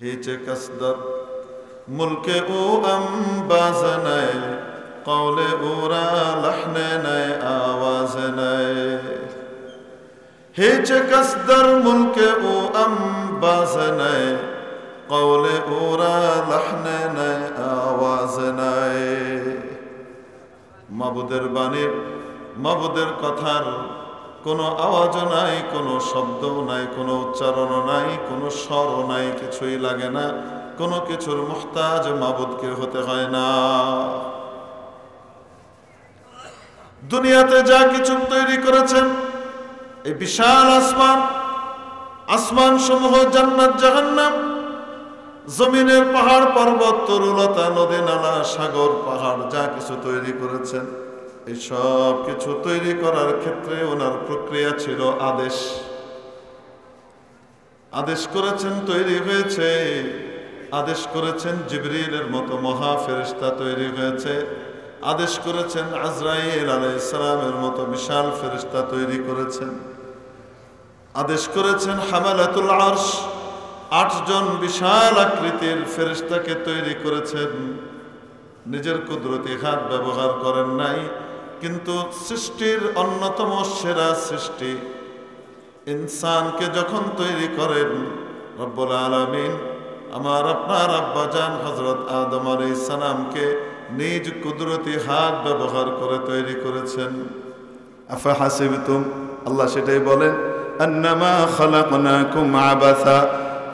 هیچ کس در ملک او انباز نئے قول او را لحن نئے آواز نئے هیچ کس در ملک او انباز نئے قول او را لحن نئے آواز نئے মাবুদের বাণীর মাবুদের কথার কোনো আওয়াজও নাই, কোনো শব্দও নাই, কোনো উচ্চারণও নাই, কোনো স্বরও নাই, কিছুই লাগে না। কোনো কিছুর মুহতাজ মাবুদকে হতে হয় না। দুনিয়াতে যা কিছু তৈরি করেছেন, এই বিশাল আসমান সমূহ, জান্নাত জাহান্নাম, জমিনের পাহাড় পর্বত, তরুলতা, নদী নালা, সাগর পাহাড়, যা কিছু তৈরি করেছেন, এই সব কিছু তৈরি করার ক্ষেত্রে ওনার প্রক্রিয়া ছিল আদেশ করেছেন, তৈরি হয়েছে। আদেশ করেছেন জিবরিলের মতো মহা ফেরেশতা তৈরি হয়েছে। আদেশ করেছেন আজরাইল আলাইহিস সালামের মতো বিশাল ফেরেশতা তৈরি করেছেন। আদেশ করেছেন হামালাতুল আরশ, 8 জন বিশাল আকৃতির ফেরেশতাকে তৈরি করেছেন। নিজের কুদরতি হাত ব্যবহার করেন নাই, কিন্তু সৃষ্টির অন্যতম সেরা সৃষ্টি ইনসানকে যখন তৈরি করেন রব্বুল আলামিন আমার আপনার আব্বাজান হযরত আদম আলাইহিস সালামকে নিজ কুদরতি হাত ব্যবহার করে তৈরি করেছেন। আফা হাসিবতুম, আল্লাহ সেটাই বলেন, আন্নামা খালাকনাকুম আবাসা,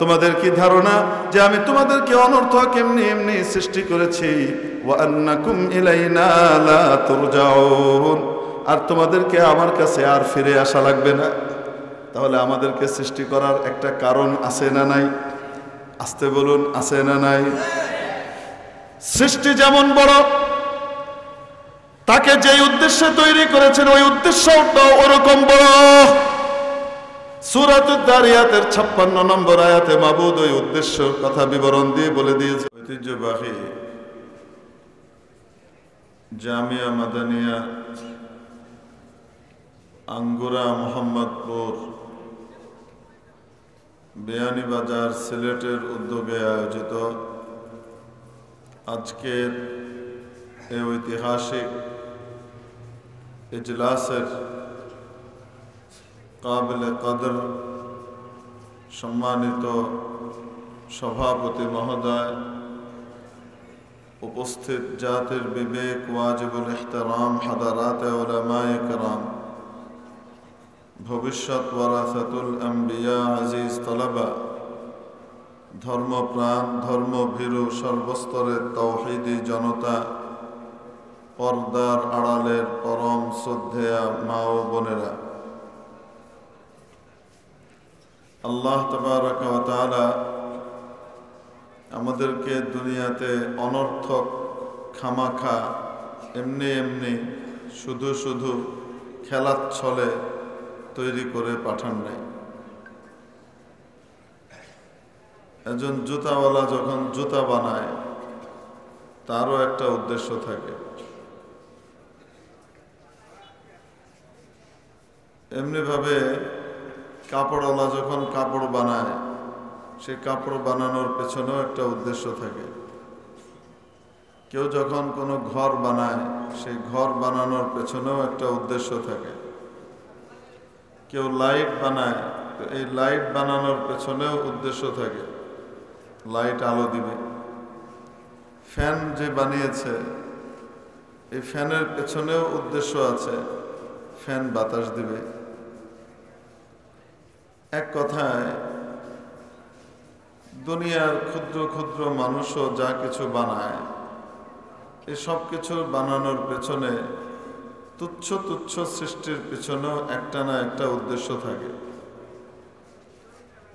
তোমাদের কি ধারণা যে আমি তোমাদেরকে অনর্থক এমনি সৃষ্টি করেছি? ওয়া আন্নাকুম ইলাইনা লা তুরজাউন, আর তোমাদেরকে আমার কাছে আর ফিরে আসা লাগবে না। তাহলে আমাদেরকে সৃষ্টি করার একটা কারণ আছে না নাই? আসতে বলুন, আছে না নাই? সৃষ্টি যেমন বড়, তাকে যে উদ্দেশ্যে তৈরি করেছেন ওই উদ্দেশ্যটাও ওরকম বড়। সূরাতুদ দারিয়াতের 56 নম্বর আয়াতে মাবুদ ওই উদ্দেশ্য কথা বিবরণ দিয়ে বলে দিয়েছে। ঐতিহ্যবাহী জামিয়া মাদানিয়া আঙ্গুরা মোহাম্মদপুর বিয়ানীবাজার সিলেটের উদ্যোগে আয়োজিত আজকের এই ঐতিহাসিক ইজলাসের কাবিল কদর সম্মানিত সভাপতি মহোদয়, উপস্থিত জাতির বিবেক ওয়াজিবুল ইহতারাম হাদারাতে উলামায়ে কেরাম, ভবিষ্যৎ ওয়ারাসাতুল আম্বিয়া আজিজ তালাবা, ধর্মপ্রাণ ধর্মভীরু সর্বস্তরের তাওহীদি জনতা, পর্দার আড়ালের পরম শ্রদ্ধেয়া মা ও বোনেরা, আল্লাহ তাবারাকা ওয়া তাআলা আমাদেরকে দুনিয়াতে অনর্থক খামাখা এমনি শুধু খেলার ছলে তৈরি করে পাঠান নাই। একজন জুতাওয়ালা যখন জুতা বানায় তারও একটা উদ্দেশ্য থাকে। এমনিভাবে কাপড়ওয়ালা যখন কাপড় বানায়, সে কাপড় বানানোর পেছনেও একটা উদ্দেশ্য থাকে। কেউ যখন কোনো ঘর বানায়, সেই ঘর বানানোর পেছনেও একটা উদ্দেশ্য থাকে। কেউ লাইট বানায়, এই লাইট বানানোর পেছনেও উদ্দেশ্য থাকে, লাইট আলো দিবে। ফ্যান যে বানিয়েছে, এই ফ্যানের পেছনেও উদ্দেশ্য আছে, ফ্যান বাতাস দিবে। এক কথায় দুনিয়ার ক্ষুদ্র ক্ষুদ্র মানুষও যা কিছু বানায়, এই সব কিছু বানানোর পেছনে তুচ্ছ সৃষ্টির পেছনেও একটা না একটা উদ্দেশ্য থাকে।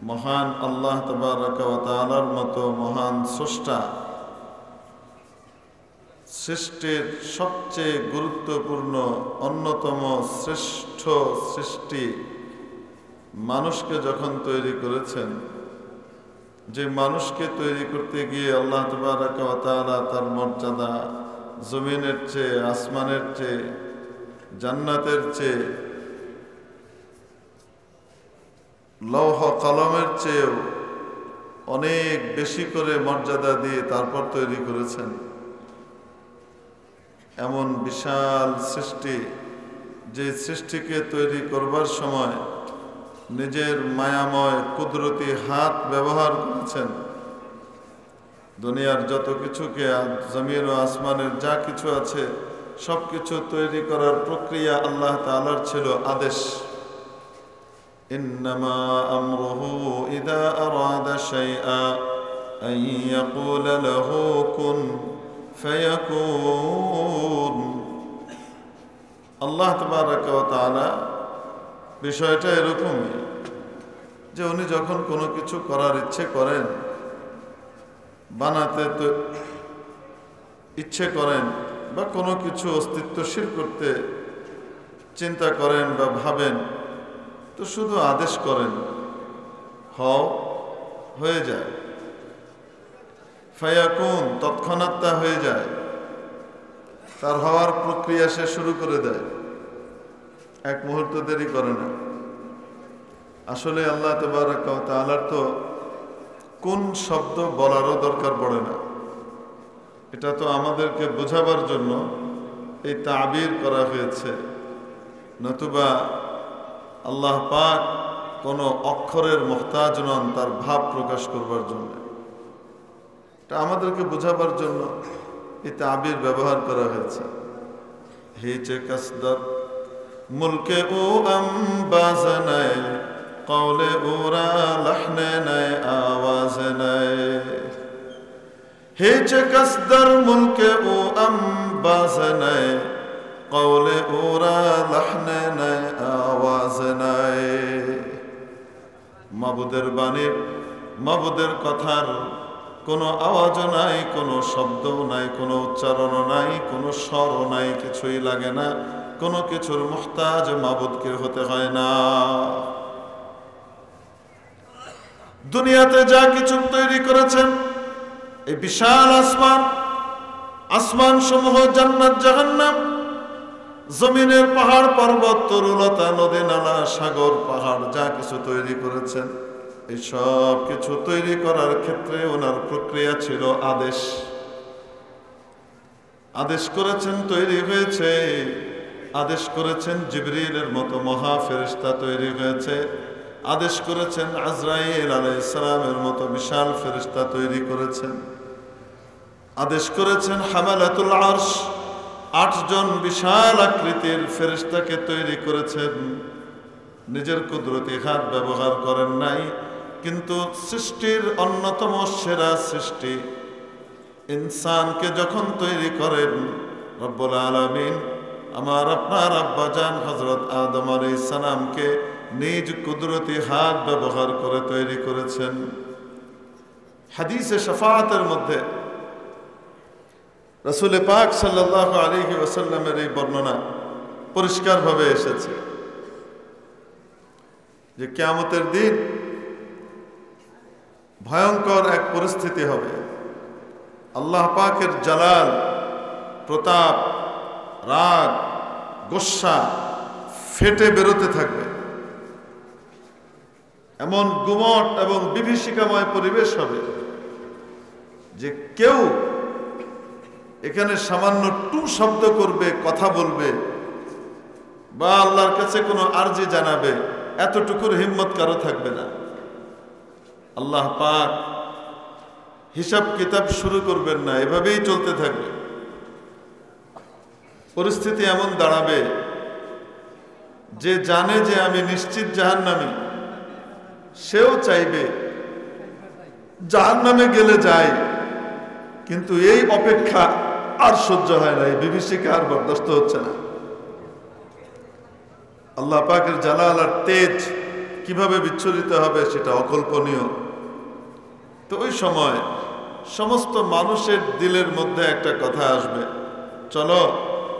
মহান আল্লাহ তাবারাকা ওয়া তাআলার মতো মহান স্রষ্টা সৃষ্টির সবচেয়ে গুরুত্বপূর্ণ অন্যতম শ্রেষ্ঠ সৃষ্টি মানুষকে যখন তৈরি করেছেন, যে মানুষকে তৈরি করতে গিয়ে আল্লাহ তাবারাকা ওয়া তাআলা তার মর্যাদা জমিনের চেয়ে, আসমানের চেয়ে, জান্নাতের চেয়ে, লৌহ কলমের চেয়েও অনেক বেশি করে মর্যাদা দিয়ে তারপর তৈরি করেছেন। এমন বিশাল সৃষ্টি, যে সৃষ্টিকে তৈরি করবার সময় নিজের মায়াময় কুদরতি হাত ব্যবহার করেছেন। দুনিয়ার যত কিছুকে, জমিন ও আসমানের যা কিছু আছে সব কিছু তৈরি করার প্রক্রিয়া আল্লাহ তাআলার ছিল আদেশ। ইন্নামা আমরুহু ইযা আরাদা শাইআ আন ইয়াকুলা লাহু কুন ফায়াকুন। আল্লাহ তাবারাকা ওয়া তাআলা বিষয়টা এরকমই যে উনি যখন কোনো কিছু করার ইচ্ছে করেন, বানাতে তো ইচ্ছে করেন, বা কোনো কিছু অস্তিত্বশীল করতে চিন্তা করেন বা ভাবেন, তো শুধু আদেশ করেন, হও, হয়ে যায়। ফায়াকুন, তৎক্ষণাৎ তা হয়ে যায়, তার হওয়ার প্রক্রিয়া সে শুরু করে দেয়, এক মুহূর্ত দেরি করে না। আসলে আল্লাহ তাবারাকা ওয়া তাআলার তো কোন শব্দ বলারও দরকার পড়ে না। এটা তো আমাদেরকে বোঝাবার জন্য এই তাবির করা হয়েছে, নতুবা আল্লাহ পাক কোনো অক্ষরের মুহতাজ নন তার ভাব প্রকাশ করবার জন্য। এটা আমাদেরকে বোঝাবার জন্য এই তাবির ব্যবহার করা হয়েছে। হিচে কাসদার মুলকে ও আম্বাজ নাই, কওলে ওরা লাহনে নাই, আওয়াজ নাই। হিচে কাসদার মুলকে ও আম্বাজ নাই, কওলে ওরা লাহনে নাই, আওয়াজ নাই। মাবুদের বাণী, মাবুদের কথার কোনো আওয়াজও নাই, কোনো শব্দও নাই, কোনো উচ্চারণও নাই, কোনো স্বরও নাই, কিছুই লাগে না। কোনো কিছুর মুহতাজ মাবুদকে হতে হয় না। দুনিয়াতে যা কিছু তৈরি করেছেন, এই বিশাল আসমান, আসমান সমূহ, জান্নাত জাহান্নাম, জমিনের পাহাড় পর্বত, তরুলতা, নদী নালা, সাগর পাহাড়, যা কিছু তৈরি করেছেন, এই সব কিছু তৈরি করার ক্ষেত্রে ওনার প্রক্রিয়া ছিল আদেশ। আদেশ করেছেন, তৈরি হয়েছে। আদেশ করেছেন, জিবরিলের মতো মহা ফেরেশতা তৈরি হয়েছে। আদেশ করেছেন, আজরাইল আলাইহিস সালামের মতো বিশাল ফেরেশতা তৈরি করেছেন। আদেশ করেছেন, হামালাতুল আরশ, 8 জন বিশাল আকৃতির ফেরেশতাকে তৈরি করেছেন। নিজের কুদরতি হাত ব্যবহার করেন নাই, কিন্তু সৃষ্টির অন্যতম সেরা সৃষ্টি ইনসানকে যখন তৈরি করেন, রব্বুল আলামিন আমার আপনার আব্বাজান হযরত আদম আলাইহিস সালামকে নিজ কুদরতি হাত ব্যবহার করে তৈরি করেছেন। হাদিসে শাফাআতের মধ্যে রাসূল পাক সাল্লাল্লাহু আলাইহি ওয়াসাল্লামের এই বর্ণনা পরিষ্কারভাবে এসেছে যে কিয়ামতের দিন ভয়ঙ্কর এক পরিস্থিতি হবে। আল্লাহ পাকের জালাল, প্রতাপ, রাগ, গোসা ফেটে বেরোতে থাকবে। এমন গুমট এবং বিভীষিকাময় পরিবেশ হবে যে কেউ এখানে সামান্য টু শব্দ করবে, কথা বলবে বা আল্লাহর কাছে কোনো আরজি জানাবে, এতটুকুর হিম্মত কারো থাকবে না। আল্লাহ পাক হিসাব কিতাব শুরু করবেন না, এভাবেই চলতে থাকবে। পরিস্থিতি এমন দাঁড়াবে যে জানে যে আমি নিশ্চিত জাহান্নামী, সেও চাইবে জাহান্নামে গেলে যাই, কিন্তু এই অপেক্ষা আর সহ্য হয় না, এই বিভীষিকা আর বরদাস্ত হচ্ছে না। আল্লাহ পাকের জালাল আর তেজ কিভাবে বিচ্ছুরিত হবে সেটা অকল্পনীয়। তো ওই সময় সমস্ত মানুষের দিলের মধ্যে একটা কথা আসবে, চলো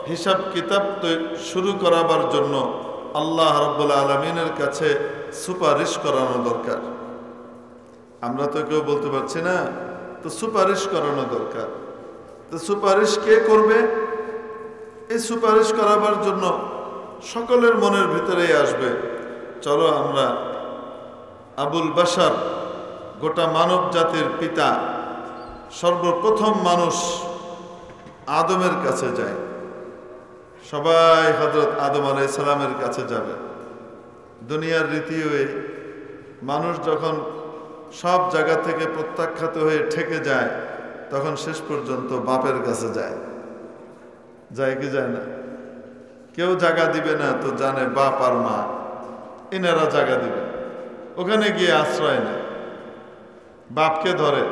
হিসাব কিতাব তো শুরু করাবার জন্য আল্লাহ রাব্বুল আলামিনের কাছে সুপারিশ করানো দরকার। আমরা তো কেউ বলতে পারছি না, তো সুপারিশ করানো দরকার। তো সুপারিশ কে করবে? এই সুপারিশ করাবার জন্য সকলের মনের ভিতরেই আসবে, চলো আমরা আবুল বাশার গোটা মানব জাতির পিতা, সর্বপ্রথম মানুষ আদমের কাছে যায়। সবাই হযরত আদম আলাইহিস সালামের কাছে যাবে। দুনিয়ার রীতিও এই, মানুষ যখন সব জায়গা থেকে প্রত্যাখ্যাত হয়ে ঠেকে যায় তখন শেষ পর্যন্ত বাপের কাছে যায়। যায় কি যায় না? কেউ জায়গা দিবে না তো জানে বাপ আর মা, এনারা জায়গা দিবে। ওখানে গিয়ে আশ্রয় নেয়, বাপকে ধরে।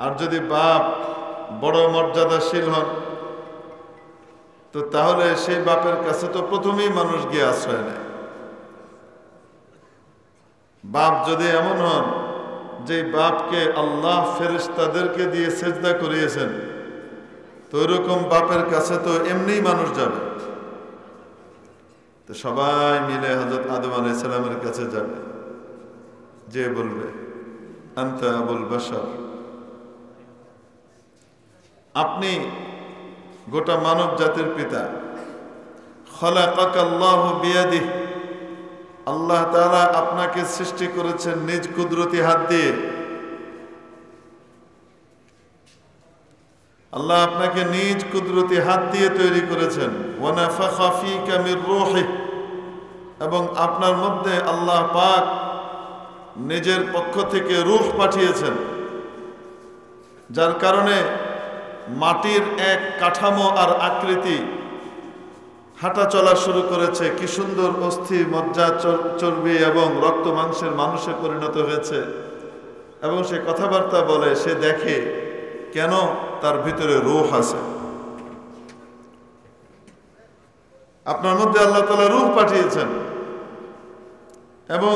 আর যদি বাপ বড় মর্যাদাশীল হন তো তাহলে সেই বাপের কাছে তো প্রথমেই মানুষ গিয়ে আশ্রয় নেয়। বাপ যদি এমন হন যে বাপকে আল্লাহ ফেরেশতাদেরকে দিয়ে সেজদা করিয়েছেন, তো ওইরকম বাপের কাছে তো এমনিই মানুষ যাবে। তো সবাই মিলে হযরত আদম আলাইহিস সালামের কাছে যাবে, যে বলবে আনতা আবুল বাশার, আপনি গোটা মানব জাতির পিতা। খলাকাকাল্লাহু বিয়াদিহি, আল্লাহ তাআলা আপনাকে সৃষ্টি করেছেন নিজ কুদরতি হাত দিয়ে। আল্লাহ আপনাকে নিজ কুদরতি হাত দিয়ে তৈরি করেছেন। ওয়া নাফাখা ফীকা মির রূহি, এবং আপনার মধ্যে আল্লাহ পাক নিজের পক্ষ থেকে রূহ পাঠিয়েছেন, যার কারণে মাটির এক কাঠামো আর আকৃতি হাঁটা চলা শুরু করেছে। কি সুন্দর অস্থি মজ্জা চর্বি এবং রক্ত মাংসের মানুষে পরিণত হয়েছে, এবং সে কথাবার্তা বলে, সে দেখে, কেন? তার ভিতরে রূহ আছে। আপনার মধ্যে আল্লাহ তাআলা রূহ পাঠিয়েছেন এবং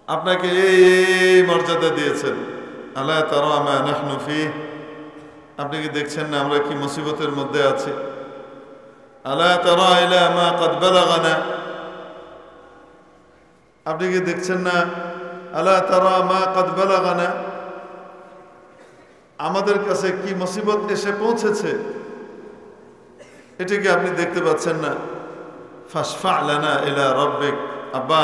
আপনাকে এই মর্যাদা দিয়েছেন। আলা তারা মা নাহনু ফীহ, আপনি কি দেখছেন না আমরা কি মুসিবতের মধ্যে আছি? আলা তারা ইলা মা ক্বাদ বালাগানা, আপনি কি দেখছেন না? আলা তারা মা ক্বাদ বালাগানা, আমাদের কাছে কি মুসিবত এসে পৌঁছেছে, এটা কি আপনি দেখতে পাচ্ছেন না? ফাশফা' লানা ইলা রাব্বিক, আব্বা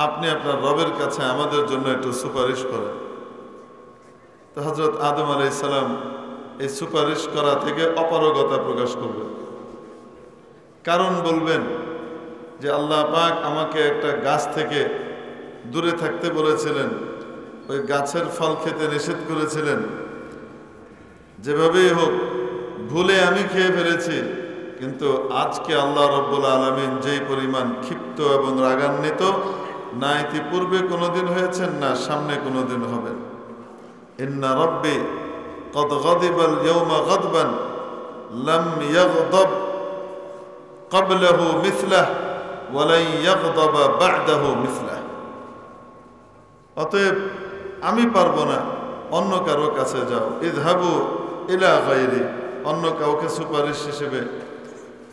আপনি আপনার রবের কাছে আমাদের জন্য একটু সুপারিশ করেন। তো হযরত আদম আলাইহিস সালাম এই সুপারিশ করা থেকে অপারগতা প্রকাশ করবেন। কারণ বলবেন যে আল্লাহ পাক আমাকে একটা গাছ থেকে দূরে থাকতে বলেছিলেন, ওই গাছের ফল খেতে নিষেধ করেছিলেন। যেভাবেই হোক ভুলে আমি খেয়ে ফেলেছি, কিন্তু আজকে আল্লাহ রাব্বুল আলামিন যেই পরিমাণ ক্ষিপ্ত এবং রাগান্বিত, না ইতিপূর্বে কোনোদিন হয়েছেন, না সামনে কোনোদিন হবেন। ইন্না রাব্বি قد غضب اليوم غضبا لم يغضب قبله مثله ولن يغضب بعده مثله, অতএব আমি পারবো না, অন্য কারো কাছে যাও। ইযহাবু ইলা গায়রি, অন্য কাউকে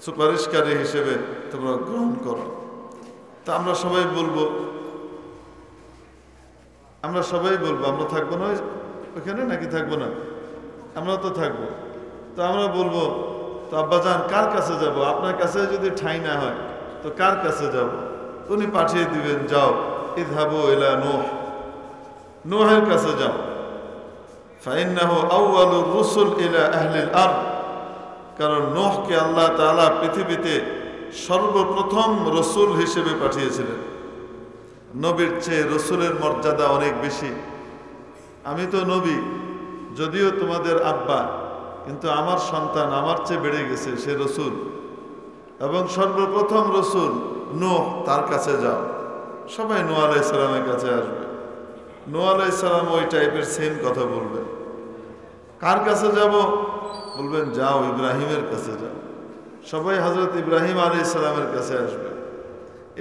সুপারিশকারী হিসেবে তোমরা গ্রহণ করো। তা আমরা সবাই বলবো আমরা থাকবো না ওখানে, নাকি থাকবো না? আমরা তো থাকবো। তো আমরা বলবো, তো আব্বাজান কার কাছে যাব? আপনার কাছে যদি ঠাঁই না হয় তো কার কাছে যাব? উনি পাঠিয়ে দিবেন, যাও ইযহাবু ইলা নূহ, নূহের কাছে যাও। ফাইন্নাহু আউয়ালুর রুসুল ইলা আহলিল আরদ, কারণ নূহকে আল্লাহ তাআলা পৃথিবীতে সর্বপ্রথম রসুল হিসেবে পাঠিয়েছিলেন। নবীর চেয়ে রসুলের মর্যাদা অনেক বেশি। আমি তো নবী, যদিও তোমাদের আব্বা, কিন্তু আমার সন্তান আমার চেয়ে বেড়ে গেছে, সে রসুল। এবং সর্বপ্রথম রসুল নূহ, তার কাছে যাও। সবাই নূহ আলাইহিস সালামের কাছে আসবে। নূহ আলাইহিস সালাম ওই টাইপের সেম কথা বলবেন। কার কাছে যাব? বলবেন যাও ইব্রাহিমের কাছে যাও। সবাই হযরত ইব্রাহিম আলাইহিস সালামের কাছে আসবে,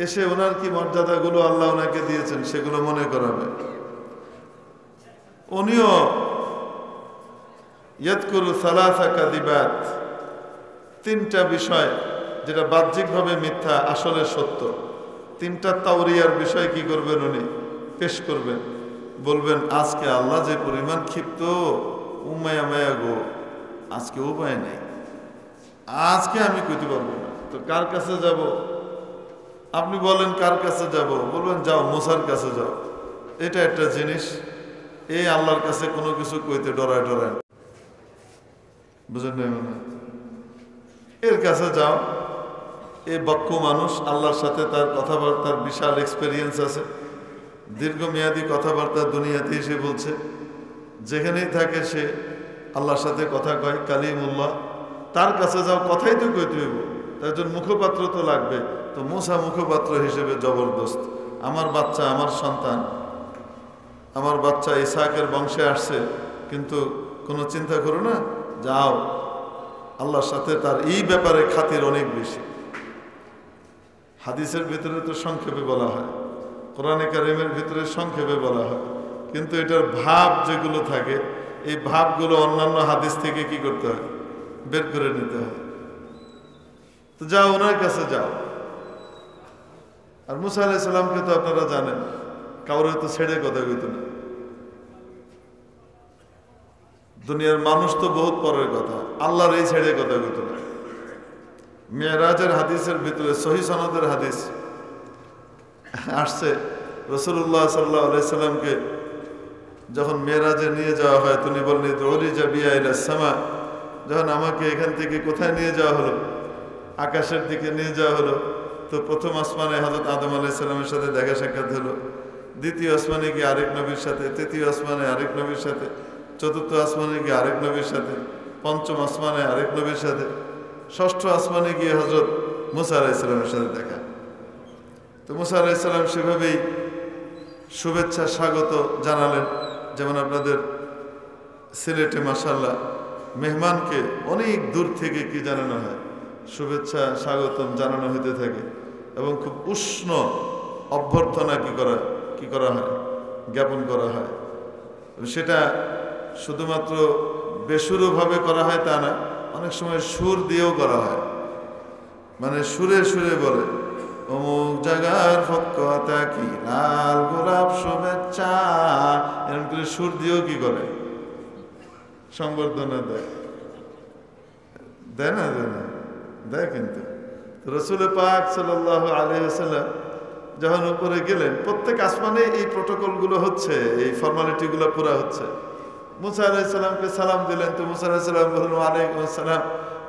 এসে ওনার কি মর্যাদাগুলো আল্লাহ ওনাকে দিয়েছেন সেগুলো মনে করাবে। উনিও ইয়াদকুরু সালাসা কাযিবাত, তিনটা বিষয় যেটা বাহ্যিকভাবে মিথ্যা আসলে সত্য, তিনটা তাওরিয়ার বিষয় কি করবেন? উনি পেশ করবেন। বলবেন আজকে আল্লাহ যে পরিমাণ ক্ষিপ্ত, উমায়া মায়া গো, আজকে উপায় নেই, আজকে আমি কইতে পারবো না। তো কার কাছে যাব? আপনি বলেন কার কাছে যাব? বলবেন যাও মুসার কাছে যাও। এটা একটা জিনিস, এই আল্লাহর কাছে কোনো কিছু কইতে ডরায় ডরায়, বুঝেন না? মনে এর কাছে যাও, এই বক্ষ মানুষ, আল্লাহর সাথে তার কথাবার্তার বিশাল এক্সপেরিয়েন্স আছে, দীর্ঘমেয়াদী কথাবার্তা দুনিয়াতে এসে বলছে, যেখানেই থাকে সে আল্লাহর সাথে কথা কয়, কালিমুল্লাহ। তার কাছে যাও, কথাই তো কইতে হইব, তার জন্য মুখপাত্র তো লাগবে। তো মুসা মুখপাত্র হিসেবে জবরদস্ত। আমার বাচ্চা, আমার সন্তান, আমার বাচ্চা ইসাকের বংশে আসছে, কিন্তু কোনো চিন্তা করো না, যাও, আল্লাহর সাথে তার এই ব্যাপারে খাতির অনেক বেশি। হাদিসের ভিতরে তো সংক্ষেপে বলা হয়, কোরআনে কারিমের ভিতরে সংক্ষেপে বলা হয়, কিন্তু এটার ভাব যেগুলো থাকে, এই ভাবগুলো অন্যান্য হাদিস থেকে কি করতে হয়, বের করে নিতে হয়। তো যাও, ওনার কাছে যাও। আর মুসা আলাইহিস সালামকে তো আপনারা জানেন, কাউরে তো ছেড়ে কথা কইত না। দুনিয়ার মানুষ তো বহুত পরের কথা, আল্লাহর এই ছেড়ে কথা কইত না। মেরাজের হাদিসের ভিতরে সহিহ সনদের হাদিস আসছে, রাসূলুল্লাহ সাল্লাল্লাহু আলাইহি সাল্লামকে যখন মেরাজে নিয়ে যাওয়া হয়, তিনি বললেন উরিজা বিয়া ইলাস সামা, যখন আমাকে এখান থেকে কোথায় নিয়ে যাওয়া হলো, আকাশের দিকে নিয়ে যাওয়া হলো, তো প্রথম আসমানে হযরত আদম আলাইহিস সালামের সাথে দেখা সাক্ষাৎ হলো, দ্বিতীয় আসমানে গিয়ে আরেক নবীর সাথে, তৃতীয় আসমানে আরেক নবীর সাথে, চতুর্থ আসমানে গিয়ে আরেক নবীর সাথে, পঞ্চম আসমানে আরেক নবীর সাথে, ষষ্ঠ আসমানে গিয়ে হযরত মুসা আলাইহিস সালামের সাথে দেখা। তো মুসা আলাইহিস সালাম সেভাবেই শুভেচ্ছা স্বাগত জানালেন। যেমন আপনাদের সিলেটে মাশাআল্লাহ মেহমানকে অনেক দূর থেকে কি জানানো হয়, শুভেচ্ছা স্বাগতম জানানো হতে থাকে, এবং খুব উষ্ণ অভ্যর্থনা কি করা হয়, জ্ঞাপন করা হয়। সেটা শুধুমাত্র বেসুরোভাবে করা হয় তা না, অনেক সময় সুর দিয়েও করা হয়, মানে সুরে সুরে বলে, অমুক জায়গার পক্ষ থাকি লাল গোলাপ শুভেচ্ছা, এরকম করে সুর দিয়েও কি করে, সংবর্ধনা দেয়। দেয় না? দেয়। কিন্তু রাসূল পাক সাল্লাল্লাহু আলাইহি ওয়াসাল্লাম যখন উপরে গেলেন, প্রত্যেক আসমানে এই প্রটোকলগুলো হচ্ছে, এই ফর্মালিটিগুলো পুরা হচ্ছে। মুসা আলাইহিস সালামকে সালাম দিলেন, তো মুসা আলাইহিস সালাম বললেন ওয়ালাইকুম আসসালাম,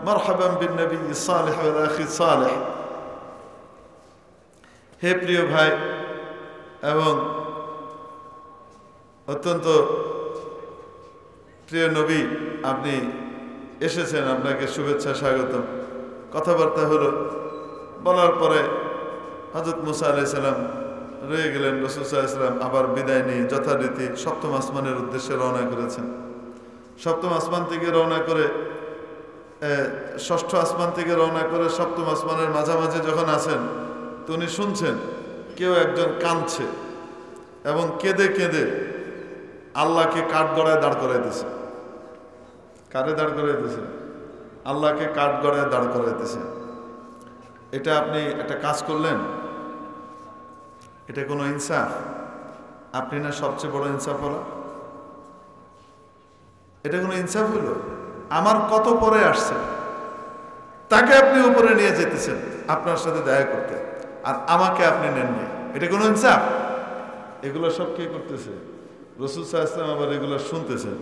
মারহাবান বিন নবী সালেহ ওয়াল আখি সালেহ। হে প্রিয় ভাই এবং অত্যন্ত প্রিয় নবী, আপনি এসেছেন, আপনাকে শুভেচ্ছা স্বাগতম। কথাবার্তা হলো, বলার পরে হযরত মুসা আলাইহিস সালাম রয়ে গেলেন। রাসূল সাল্লাল্লাহু আলাইহি ওয়াসাল্লাম আবার বিদায় নিয়ে যথারীতি সপ্তম আসমানের উদ্দেশ্যে রওনা করেছেন। সপ্তম আসমান থেকে রওনা করে, ষষ্ঠ আসমান থেকে রওনা করে সপ্তম আসমানের মাঝামাঝি যখন আছেন, তো উনি শুনছেন কেউ একজন কাঁদছে এবং কেঁদে কেঁদে আল্লাহকে কাঠগড়ায় দাঁড় করাইতেছে। কারে দাঁড় করাইতেছে? আল্লাহকে কাঠগড়ায় দাঁড় করাইতেছে। এটা আপনি একটা কাজ করলেন, এটা কোনো ইনসাফ? আপনি না সবচেয়ে বড় ইনসাফ হলো? এটা কোনো ইনসাফ হলো? আমার কত পরে আসছে, তাকে আপনি উপরে নিয়ে যেতেছেন আপনার সাথে দেখা করতে, আর আমাকে আপনি নেননি, এটা কোনো ইনসাফ? এগুলো সব কে করতেছে? রাসূল সাল্লাল্লাহু আলাইহি ওয়াসাল্লাম আবার এগুলো শুনতেছেন।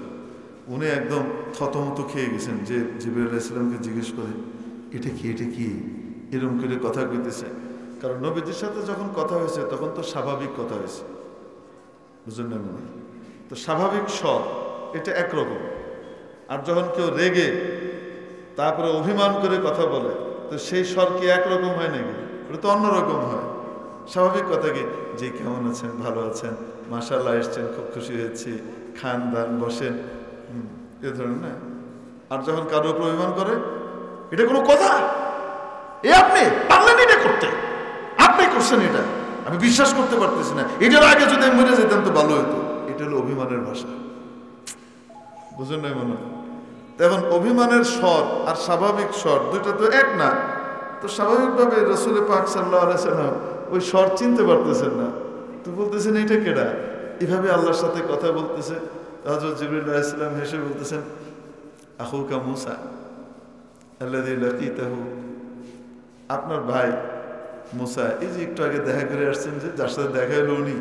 উনি একদম থতমত খেয়ে গেছেন, যে জিবরাইল আলাইহিস সালামকে জিজ্ঞেস করে এটা কি এরকম করে কথা কইতেছে। কারণ নবীজির সাথে যখন কথা হয়েছে তখন তো স্বাভাবিক কথা হয়েছে, বুঝলেন না? মনে তো স্বাভাবিক স্বর এটা একরকম, আর যখন কেউ রেগে তারপরে অভিমান করে কথা বলে, তো সেই স্বর কি একরকম হয় নাকি? ওটা তো অন্যরকম হয়। স্বাভাবিক কথা কি, যে কেমন আছেন, ভালো আছেন, মাশাআল্লাহ এসছেন, খুব খুশি হয়েছি, খান দান বসেন, এ ধরনের না। আর যখন কারো উপর অভিমান করে, এটা কোনো কথা? এ আপনি পারলেন এটা করতে, আপনি করছেন এটা, আমি বিশ্বাস করতে পারতেছি না, এটার আগে যদি আমি মরে যেতাম তো ভালো হতো। এটা হলো অভিমানের ভাষা, বুঝলেন না? মনে এখন অভিমানের স্বর আর স্বাভাবিক স্বর দুইটা তো এক না। তো স্বাভাবিকভাবে রাসূল পাক সাল্লাল্লাহু আলাইহি ওয়াসাল্লাম ওই স্বর চিনতে পারতেছেন না, তো বলতেছেন এটা কেডা? এভাবে আল্লাহর সাথে কথা বলতেছে। হযরত জিবরিল আলাইহিস সালাম হেসে বলতেছেন আখুকা মুসা আল্লাযী লাকীতাহু, আপনার ভাই মুসা, এই যে একটু আগে দেখা করে আসছেন, যে যার সাথে দেখা হলো উনি।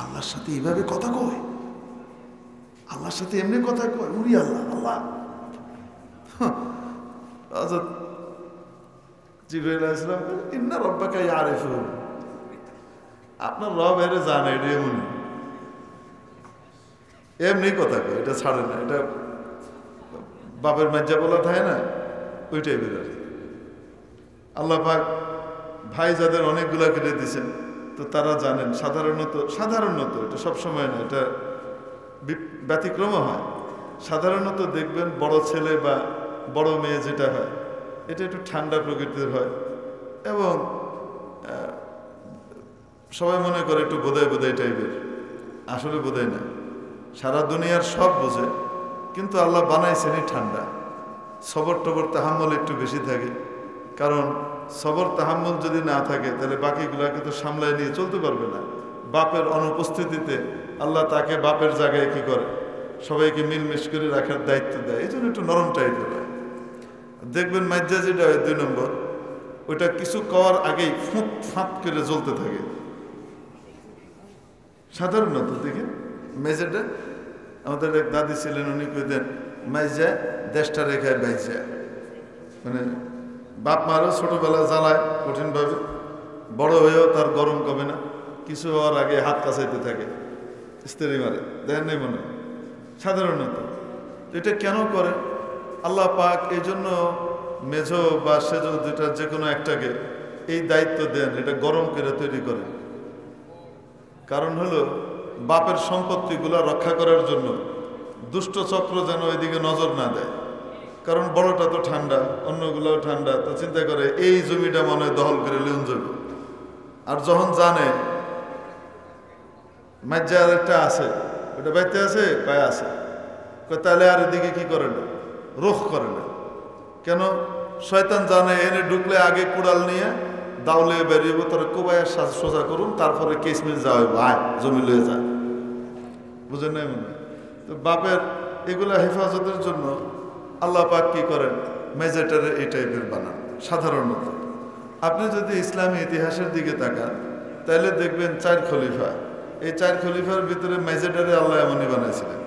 আল্লাহর সাথে এইভাবে কথা কয়, আল্লাহর সাথে এমনি কথা কয়, উরি আল্লাহ আল্লাহ। হযরত জিবরাইল আলাইহিস সালাম ইন্না রাব্বাকা ইয়ারিফু, আপনার রব এর জানে, এটা এমনি কথা কয়, এটা ছাড়ে না, এটা বাপের মাজ্জা বলা থাকে না, ওই টাইপের আর। আল্লাহ পাক ভাই যাদের অনেকগুলা কেটে দিয়েছেন, তো তারা জানেন সাধারণত এটা সবসময় না, এটা ব্যতিক্রমও হয়। সাধারণত দেখবেন বড় ছেলে বা বড় মেয়ে যেটা হয়, এটা একটু ঠান্ডা প্রকৃতির হয় এবং সবাই মনে করে একটু বোধাই টাইপের, আসলে বোধাই না। সারা দুনিয়ার সব বোঝে, কিন্তু আল্লাহ বানাইছেনই ঠান্ডা। সবর টবর তাহাম্মল একটু বেশি থাকে, কারণ সবর তাহাম্মল যদি না থাকে তাহলে বাকিগুলাকে তো সামলায় নিয়ে চলতে পারবে না। বাপের অনুপস্থিতিতে আল্লাহ তাকে বাপের জায়গায় কি করে, সবাইকে মিলমিশ করে রাখার দায়িত্ব দেয়, এই জন্য একটু নরম টাইপের হয়। দেখবেন মাজ্জা যেটা হয় 2 নম্বর, ওইটা কিছু করার আগেই ফাঁত করে জ্বলতে থাকে। সাধারণত দেখেন মেজেটা, আমাদের এক দাদি ছিলেন, উনি কইতেন মাইজা দেশটা রেখায় বাইজা, মানে বাপ মারও ছোটবেলা জ্বালায় কঠিনভাবে, বড় হয়েও তার গরম কমে না, কিছু হওয়ার আগে হাত কাছাইতে থাকে, স্ত্রী মারে, দেখেন নেই মনে সাধারণত। এটা কেন করে আল্লাহ পাক? এই জন্য মেঝো বা সেজো যেটা যে কোনো একটাকে এই দায়িত্ব দেন, এটা গরম করে তৈরি করে। কারণ হলো বাপের সম্পত্তিগুলো রক্ষা করার জন্য দুষ্ট চক্র যেন ওইদিকে নজর না দেয়। কারণ বড়টা তো ঠান্ডা, অন্যগুলোও ঠান্ডা, তো চিন্তা করে এই জমিটা মনে হয় দখল করে লিউন যাবে। আর যখন জানে মাজ্জা আর একটা আছে, ওটা বাইতে আছে, পায়ে আছে, তাহলে আর এদিকে কি করে না, রোখ করে না। কেন? শয়তান জানে এনে ঢুকলে আগে কুড়াল নিয়ে দাউলে বেরিয়ে তোরা কোবাইয়ের সোজা করুন, তারপরে কিসমিস যাওয়া ভাই জমি লয়ে যায়, বুঝেন না? মনে তো বাপের এগুলা হেফাজতের জন্য আল্লাহ পাক কি করেন, মেজেটারে এই টাইপের বানান। সাধারণত আপনি যদি ইসলামী ইতিহাসের দিকে তাকান তাহলে দেখবেন 4 খলিফা, এই 4 খলিফার ভিতরে মেজেটারে আল্লাহ এমনই বানাইছিলেন।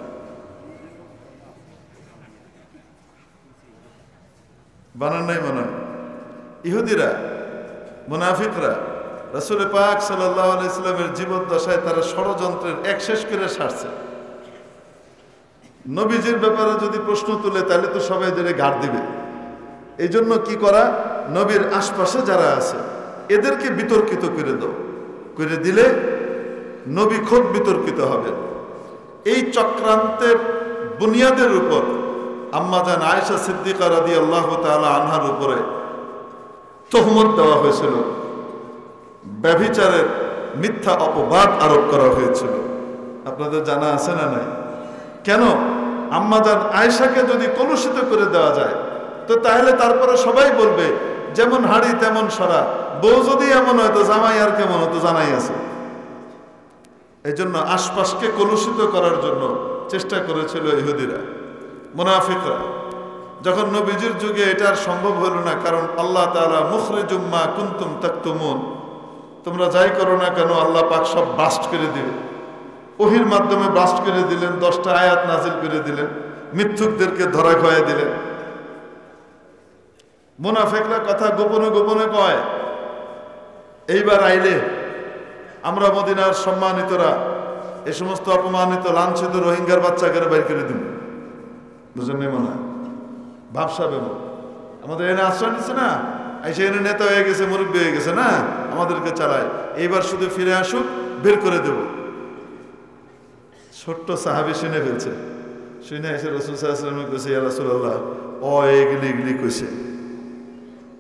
বানান নাই মনে হয়? ইহুদিরা, মুনাফিকরা রাসূল পাক সাল্লাল্লাহু আলাইহি ওয়াসাল্লামের জীবদ্দশায় তারা ষড়যন্ত্রের এক শেষ করে সারছে। নবীজির ব্যাপারে যদি প্রশ্ন তুলে তাহলে তো সবাই এদের ঘাড় দিবে। এই জন্য কি করা, নবীর আশপাশে যারা আছে এদেরকে বিতর্কিত করে দাও, করে দিলে নবী খোদ বিতর্কিত হবেন। এই চক্রান্তের বুনিয়াদের উপর আম্মাজান আয়েশা সিদ্দিকা রাদিয়াল্লাহু তাআলা আনহার উপরে তহমত দেওয়া হয়েছিল, ব্যভিচারের মিথ্যা অপবাদ আরোপ করা হয়েছিল। আপনাদের জানা আছে না নাই? কেন? আম্মাজান আয়েশাকে যদি কলুষিত করে দেওয়া যায় তো তাহলে তারপরে সবাই বলবে যেমন হাড়ি তেমন সরা, বউ যদি এমন হয় তো জামাই আর কেমন হতো জানাই আছে। এই জন্য আশপাশকে কলুষিত করার জন্য চেষ্টা করেছিল ইহুদিরা, মুনাফিকরা। যখন নবীজির যুগে এটা আর সম্ভব হলো না, কারণ আল্লাহ তাআলা মুখরিজুম মা কুনতুম তাকতুমুন, তোমরা যাই করো না কেন আল্লাহ পাক সব বাস্ট করে দিবে। ওহির মাধ্যমে বাস্ট করে দিলেন, 10টা আয়াত নাজিল করে দিলেন, মিথ্যুকদেরকে ধরা খাইয়ে দিলেন। মুনাফিকরা কথা গোপনে গোপনে কয়, এইবার আইলে আমরা মদিনার সম্মানিতরা এই সমস্ত অপমানিত লাঞ্ছিত রোহিঙ্গার বাচ্চাকে বাইর করে দিব। বুঝলেন মনে হয় ভাবসা বেমন আমাদের এনে আশ্রয় নিচ্ছে না, এসে এনে নেতা হয়ে গেছে, মুরব্বী হয়ে গেছে না, আমাদেরকে চালায়, এইবার শুধু ফিরে আসুক, বের করে দেব। ছোট্ট সাহাবী শুনে ফেলছে, শুনে এসে রাসূল সাল্লাল্লাহু আলাইহি ওয়াসাল্লাম কইছে, ইয়া রাসূলুল্লাহ, ও এগুলি কইছে।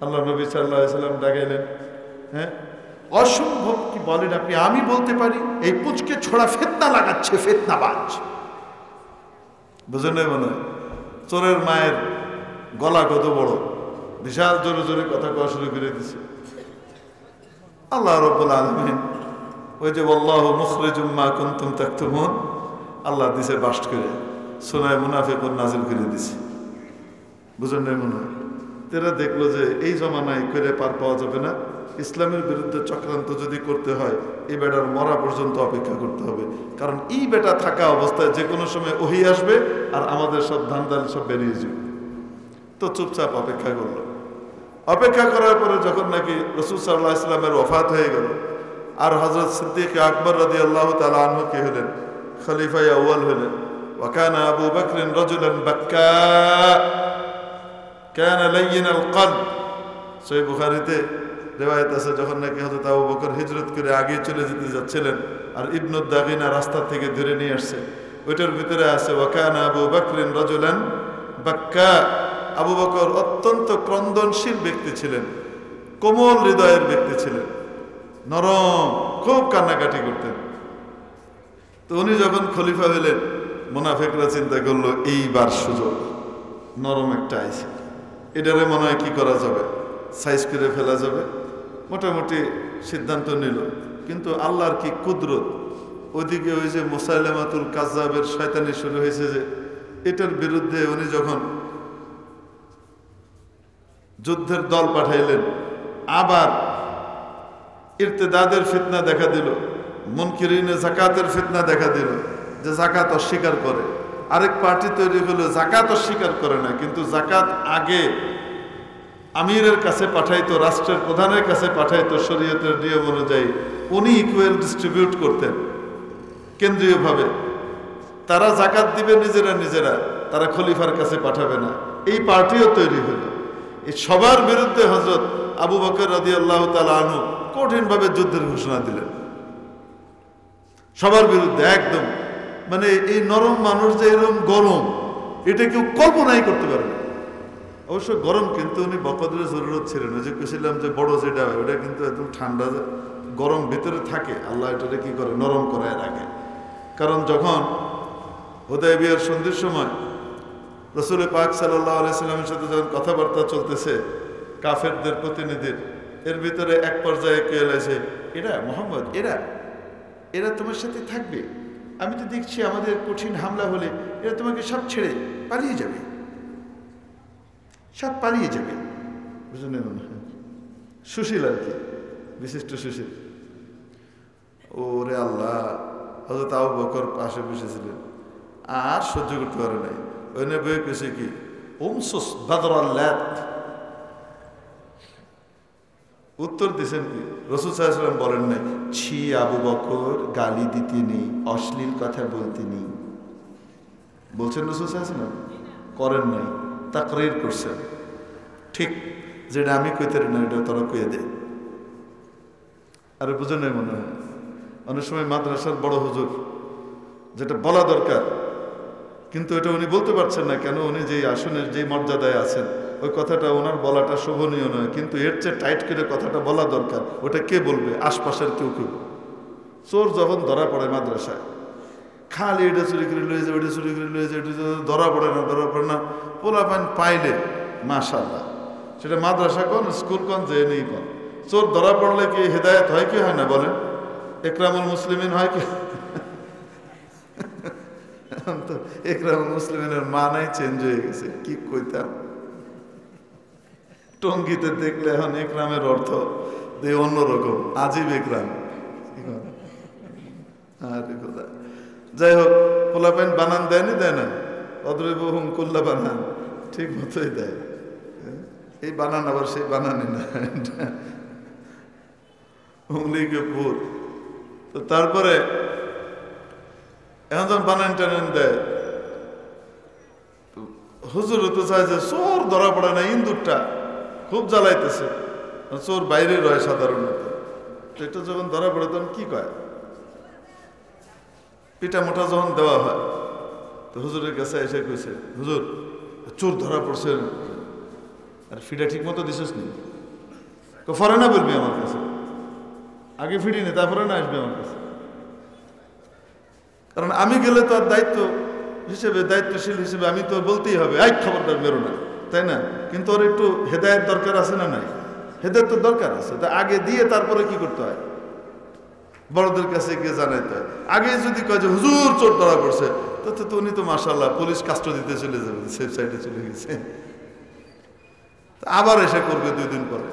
আল্লাহ নবী সাল্লাল্লাহু আলাইহি ওয়াসাল্লাম ডাকাইলেন, হ্যাঁ অসম্ভব কি বলেন আপনি? আমি বলতে পারি এই পুচকে ছোড়া ফিতনা লাগাচ্ছে, ফিতনাবাজ। বুঝলেন মনে হয়? চোরের মায়ের গলা কত বড়, বিশাল জোরে জোরে কথা কওয়া শুরু করে দিছে। আল্লাহ রাব্বুল আলামিন ওই যে আল্লাহু মুখরিজুম মা কুনতুম তাকতুমুন, আল্লাহ দিছে বাস্ট করে সূরা মুনাফিকুন নাযিল করে দিছে। বুঝলেন মনে হয়? তেরা দেখলো যে এই জমানায় করে পার পাওয়া যাবে না, ইসলামের বিরুদ্ধে চক্রান্ত যদি করতে হয় এই বেটার মরা পর্যন্ত অপেক্ষা করতে হবে, কারণ এই বেটা থাকা অবস্থায় যে কোনো সময় ওহি আসবে আর আমাদের সব ধান্দাল সব বেরিয়ে যাবে। তো চুপচাপ অপেক্ষা করলো। অপেক্ষা করার পরে যখন নাকি রাসূল সাল্লাল্লাহু আলাইহি ওয়াসাল্লামের ওফাত হয়ে গেল আর হযরত সিদ্দিক আকবর রাদিয়াল্লাহু তাআলা আনহু কে হলেন, খলিফা আউয়াল হলেন। ওয়া কানা আবু বকর রাজুলান বাক্কা কানা লাইয়িনাল কলব। সহিহ বুখারীতে রিওয়ায়াত আছে যখন নাকি হযরত আবু বকর হিজরত করে আগে চলে যেতে যাচ্ছিলেন আর ইবনু দাগিনা রাস্তা থেকে ধরে নিয়ে আসছে, ওইটার ভিতরে আছে ওয়া কানা আবু বকর রাজুলান বাক্কা। আবু বকর অত্যন্ত ক্রন্দনশীল ব্যক্তি ছিলেন, কোমল হৃদয়ের ব্যক্তি ছিলেন, নরম, খুব কান্নাকাটি করতেন। তো উনি যখন খলিফা হলেন মুনাফিকরা চিন্তা করলো এইবার সুযোগ, নরম একটা আইছে, এটারে মনে হয় কি করা যাবে, সাইজ করে ফেলা যাবে। মোটামুটি সিদ্ধান্ত নিল, কিন্তু আল্লাহর কি কুদরত, ওইদিকে ওই যে মুসাইলামাতুল কাজ্জাবের শয়তানি শুরু হয়েছে যে এটার বিরুদ্ধে উনি যখন যুদ্ধের দল পাঠাইলেন, আবার ইরতেদাদের ফিতনা দেখা দিল, মুনকিরিনে যাকাতের ফিতনা দেখা দিল, যে যাকাত অস্বীকার করে। আরেক পার্টি তৈরি হলো যাকাত অস্বীকার করে না, কিন্তু যাকাত আগে আমিরের কাছে পাঠাইতো, রাষ্ট্রের প্রধানের কাছে পাঠাইতো শরীয়তের নিয়ম অনুযায়ী, উনি ইকুয়াল ডিস্ট্রিবিউট করতেন কেন্দ্রীয়ভাবে। তারা যাকাত দিবে নিজেরা, তারা খলিফার কাছে পাঠাবে না। এই পার্টিও তৈরি হলো। এই সবার বিরুদ্ধে হযরত আবু বকর রাদিয়াল্লাহু তাআলা আনহু কঠিনভাবে যুদ্ধের ঘোষণা দিলেন, সবার বিরুদ্ধে একদম। মানে এই নরম মানুষ যে এরকম গরম, এটা কেউ কল্পনাই করতে পারে না। অবশ্য গরম, কিন্তু উনি বকদের জরুরত ছিলেন। ওই যে কেছিলাম যে বড় যেটা হয় ওটা কিন্তু একদম ঠান্ডা, গরম ভিতরে থাকে, আল্লাহ এটাকে কি করে, নরম করায় রাখে। কারণ যখন হুদায়বিয়ার সন্ধির সময় রাসূল পাক সাল্লাল্লাহু আলাইহি সাল্লামের সাথে যখন কথাবার্তা চলতেছে কাফেরদের প্রতিনিধির, এর ভিতরে এক পর্যায়ে কে এসে, এরা মোহাম্মদ, এরা তোমার সাথে থাকবে, আমি তো দেখছি আমাদের কঠিন হামলা হলে এরা তোমাকে সব ছেড়ে পালিয়ে যাবে, সব পালিয়ে যাবে। বুঝলেন? সুশীল আর কি, বিশিষ্ট সুশীল। ওরে আল্লাহ, হযরত আবু বকর পাশে বসেছিলেন, আর সহ্য করতে পারে নাই। ওই বই কেছে কি উমসুস বাদরাল্লাত, উত্তর দিয়েছেন কি রাসূল সাল্লাল্লাহু আলাইহি ওয়াসাল্লাম বলেন নাই ছি আবু বকর গালি দিতে নেই, অশ্লীল কথা বলতে নেই, বলছেন রাসূল সাল্লাল্লাহু আলাইহি ওয়াসাল্লাম? করেন নাই, তাকরীর করছেন। ঠিক যেটা আমি কইতে না এটা তোরা কইয়ে দে। আর বুঝে নাই মনে হয় অনেক সময় মাদ্রাসার বড় হুজুর যেটা বলা দরকার, কিন্তু এটা উনি বলতে পারছেন না। কেন? উনি যে আসনের যে মর্যাদায় আছেন, ওই কথাটা ওনার বলাটা শোভনীয় নয়, কিন্তু এর চেয়ে টাইট করে কথাটা বলা দরকার। ওটা কে বলবে? আশপাশের কেউ। চোর যখন ধরা পড়ে মাদ্রাসায়, খালি এটা চুরি করে লয়ে যায়, ওটা চুরি করে লয়ে যায়, এটা ধরা পড়ে না, পোলাপান পাইলে মাশাআল্লাহ, সেটা মাদ্রাসা কোন, স্কুল কোন, যে নেই কোন, চোর ধরা পড়লে কি হেদায়েত হয় কি হয় না বলেন? একরামুল মুসলিমিন হয় কি? তো একরামুল মুসলিমিনের মানাই চেঞ্জ হয়ে গেছে। কি কইতাম, টঙ্গিতে দেখলে এখন একরামের অর্থ অন্যরকম, আজীব একরাম। যাই হোক, পোলাপাইন বানান দেয়নি, দেয় না, অদ্রৈবহুম কুল্লা বানান, ঠিক মতোই দেয়। এই বানান আবার সেই বানানি না, উংলিকে পুর। তো তারপরে এখন যখন বানান টানান দেয়, হুজুর তো চায় যে চোর ধরা পড়ে না, ইন্দুরটা খুব জ্বালাইতেছে, চোর বাইরে রয় সাধারণত। এটা যখন ধরা পড়ে তখন কি কয়, পিটা মোটা যখন দেওয়া হয়, তো হুজুরের কাছে এসে কইছে, হুজুর চোর ধরা পড়ছে, আর ফিটা ঠিক মতো দিছিস নি? ফরে না বলবি আমার কাছে, আগে ফিরি নি, তারপরে না আসবে আমার কাছে। কারণ আমি গেলে তো আর দায়িত্বশীল হিসেবে আমি তো বলতেই হবে, এই খবরদার বেরো না, তাই না? কিন্তু ওর একটু হেদায়েত দরকার আছে না নাই? হেদায়েত তো দরকার আছে, তা আগে দিয়ে তারপরে কি করতে হয়? বড়দের কাছে গিয়ে জানাইতে হয়। আগে যদি কয় যে হুজুর চোর ধরা পড়ছে, তো উনি তো মাশাআল্লাহ পুলিশ কাস্টডিতে চলে যাবেন, সেফ সাইডে চলে গেছে। আবার এসে করবে 2 দিন পরে।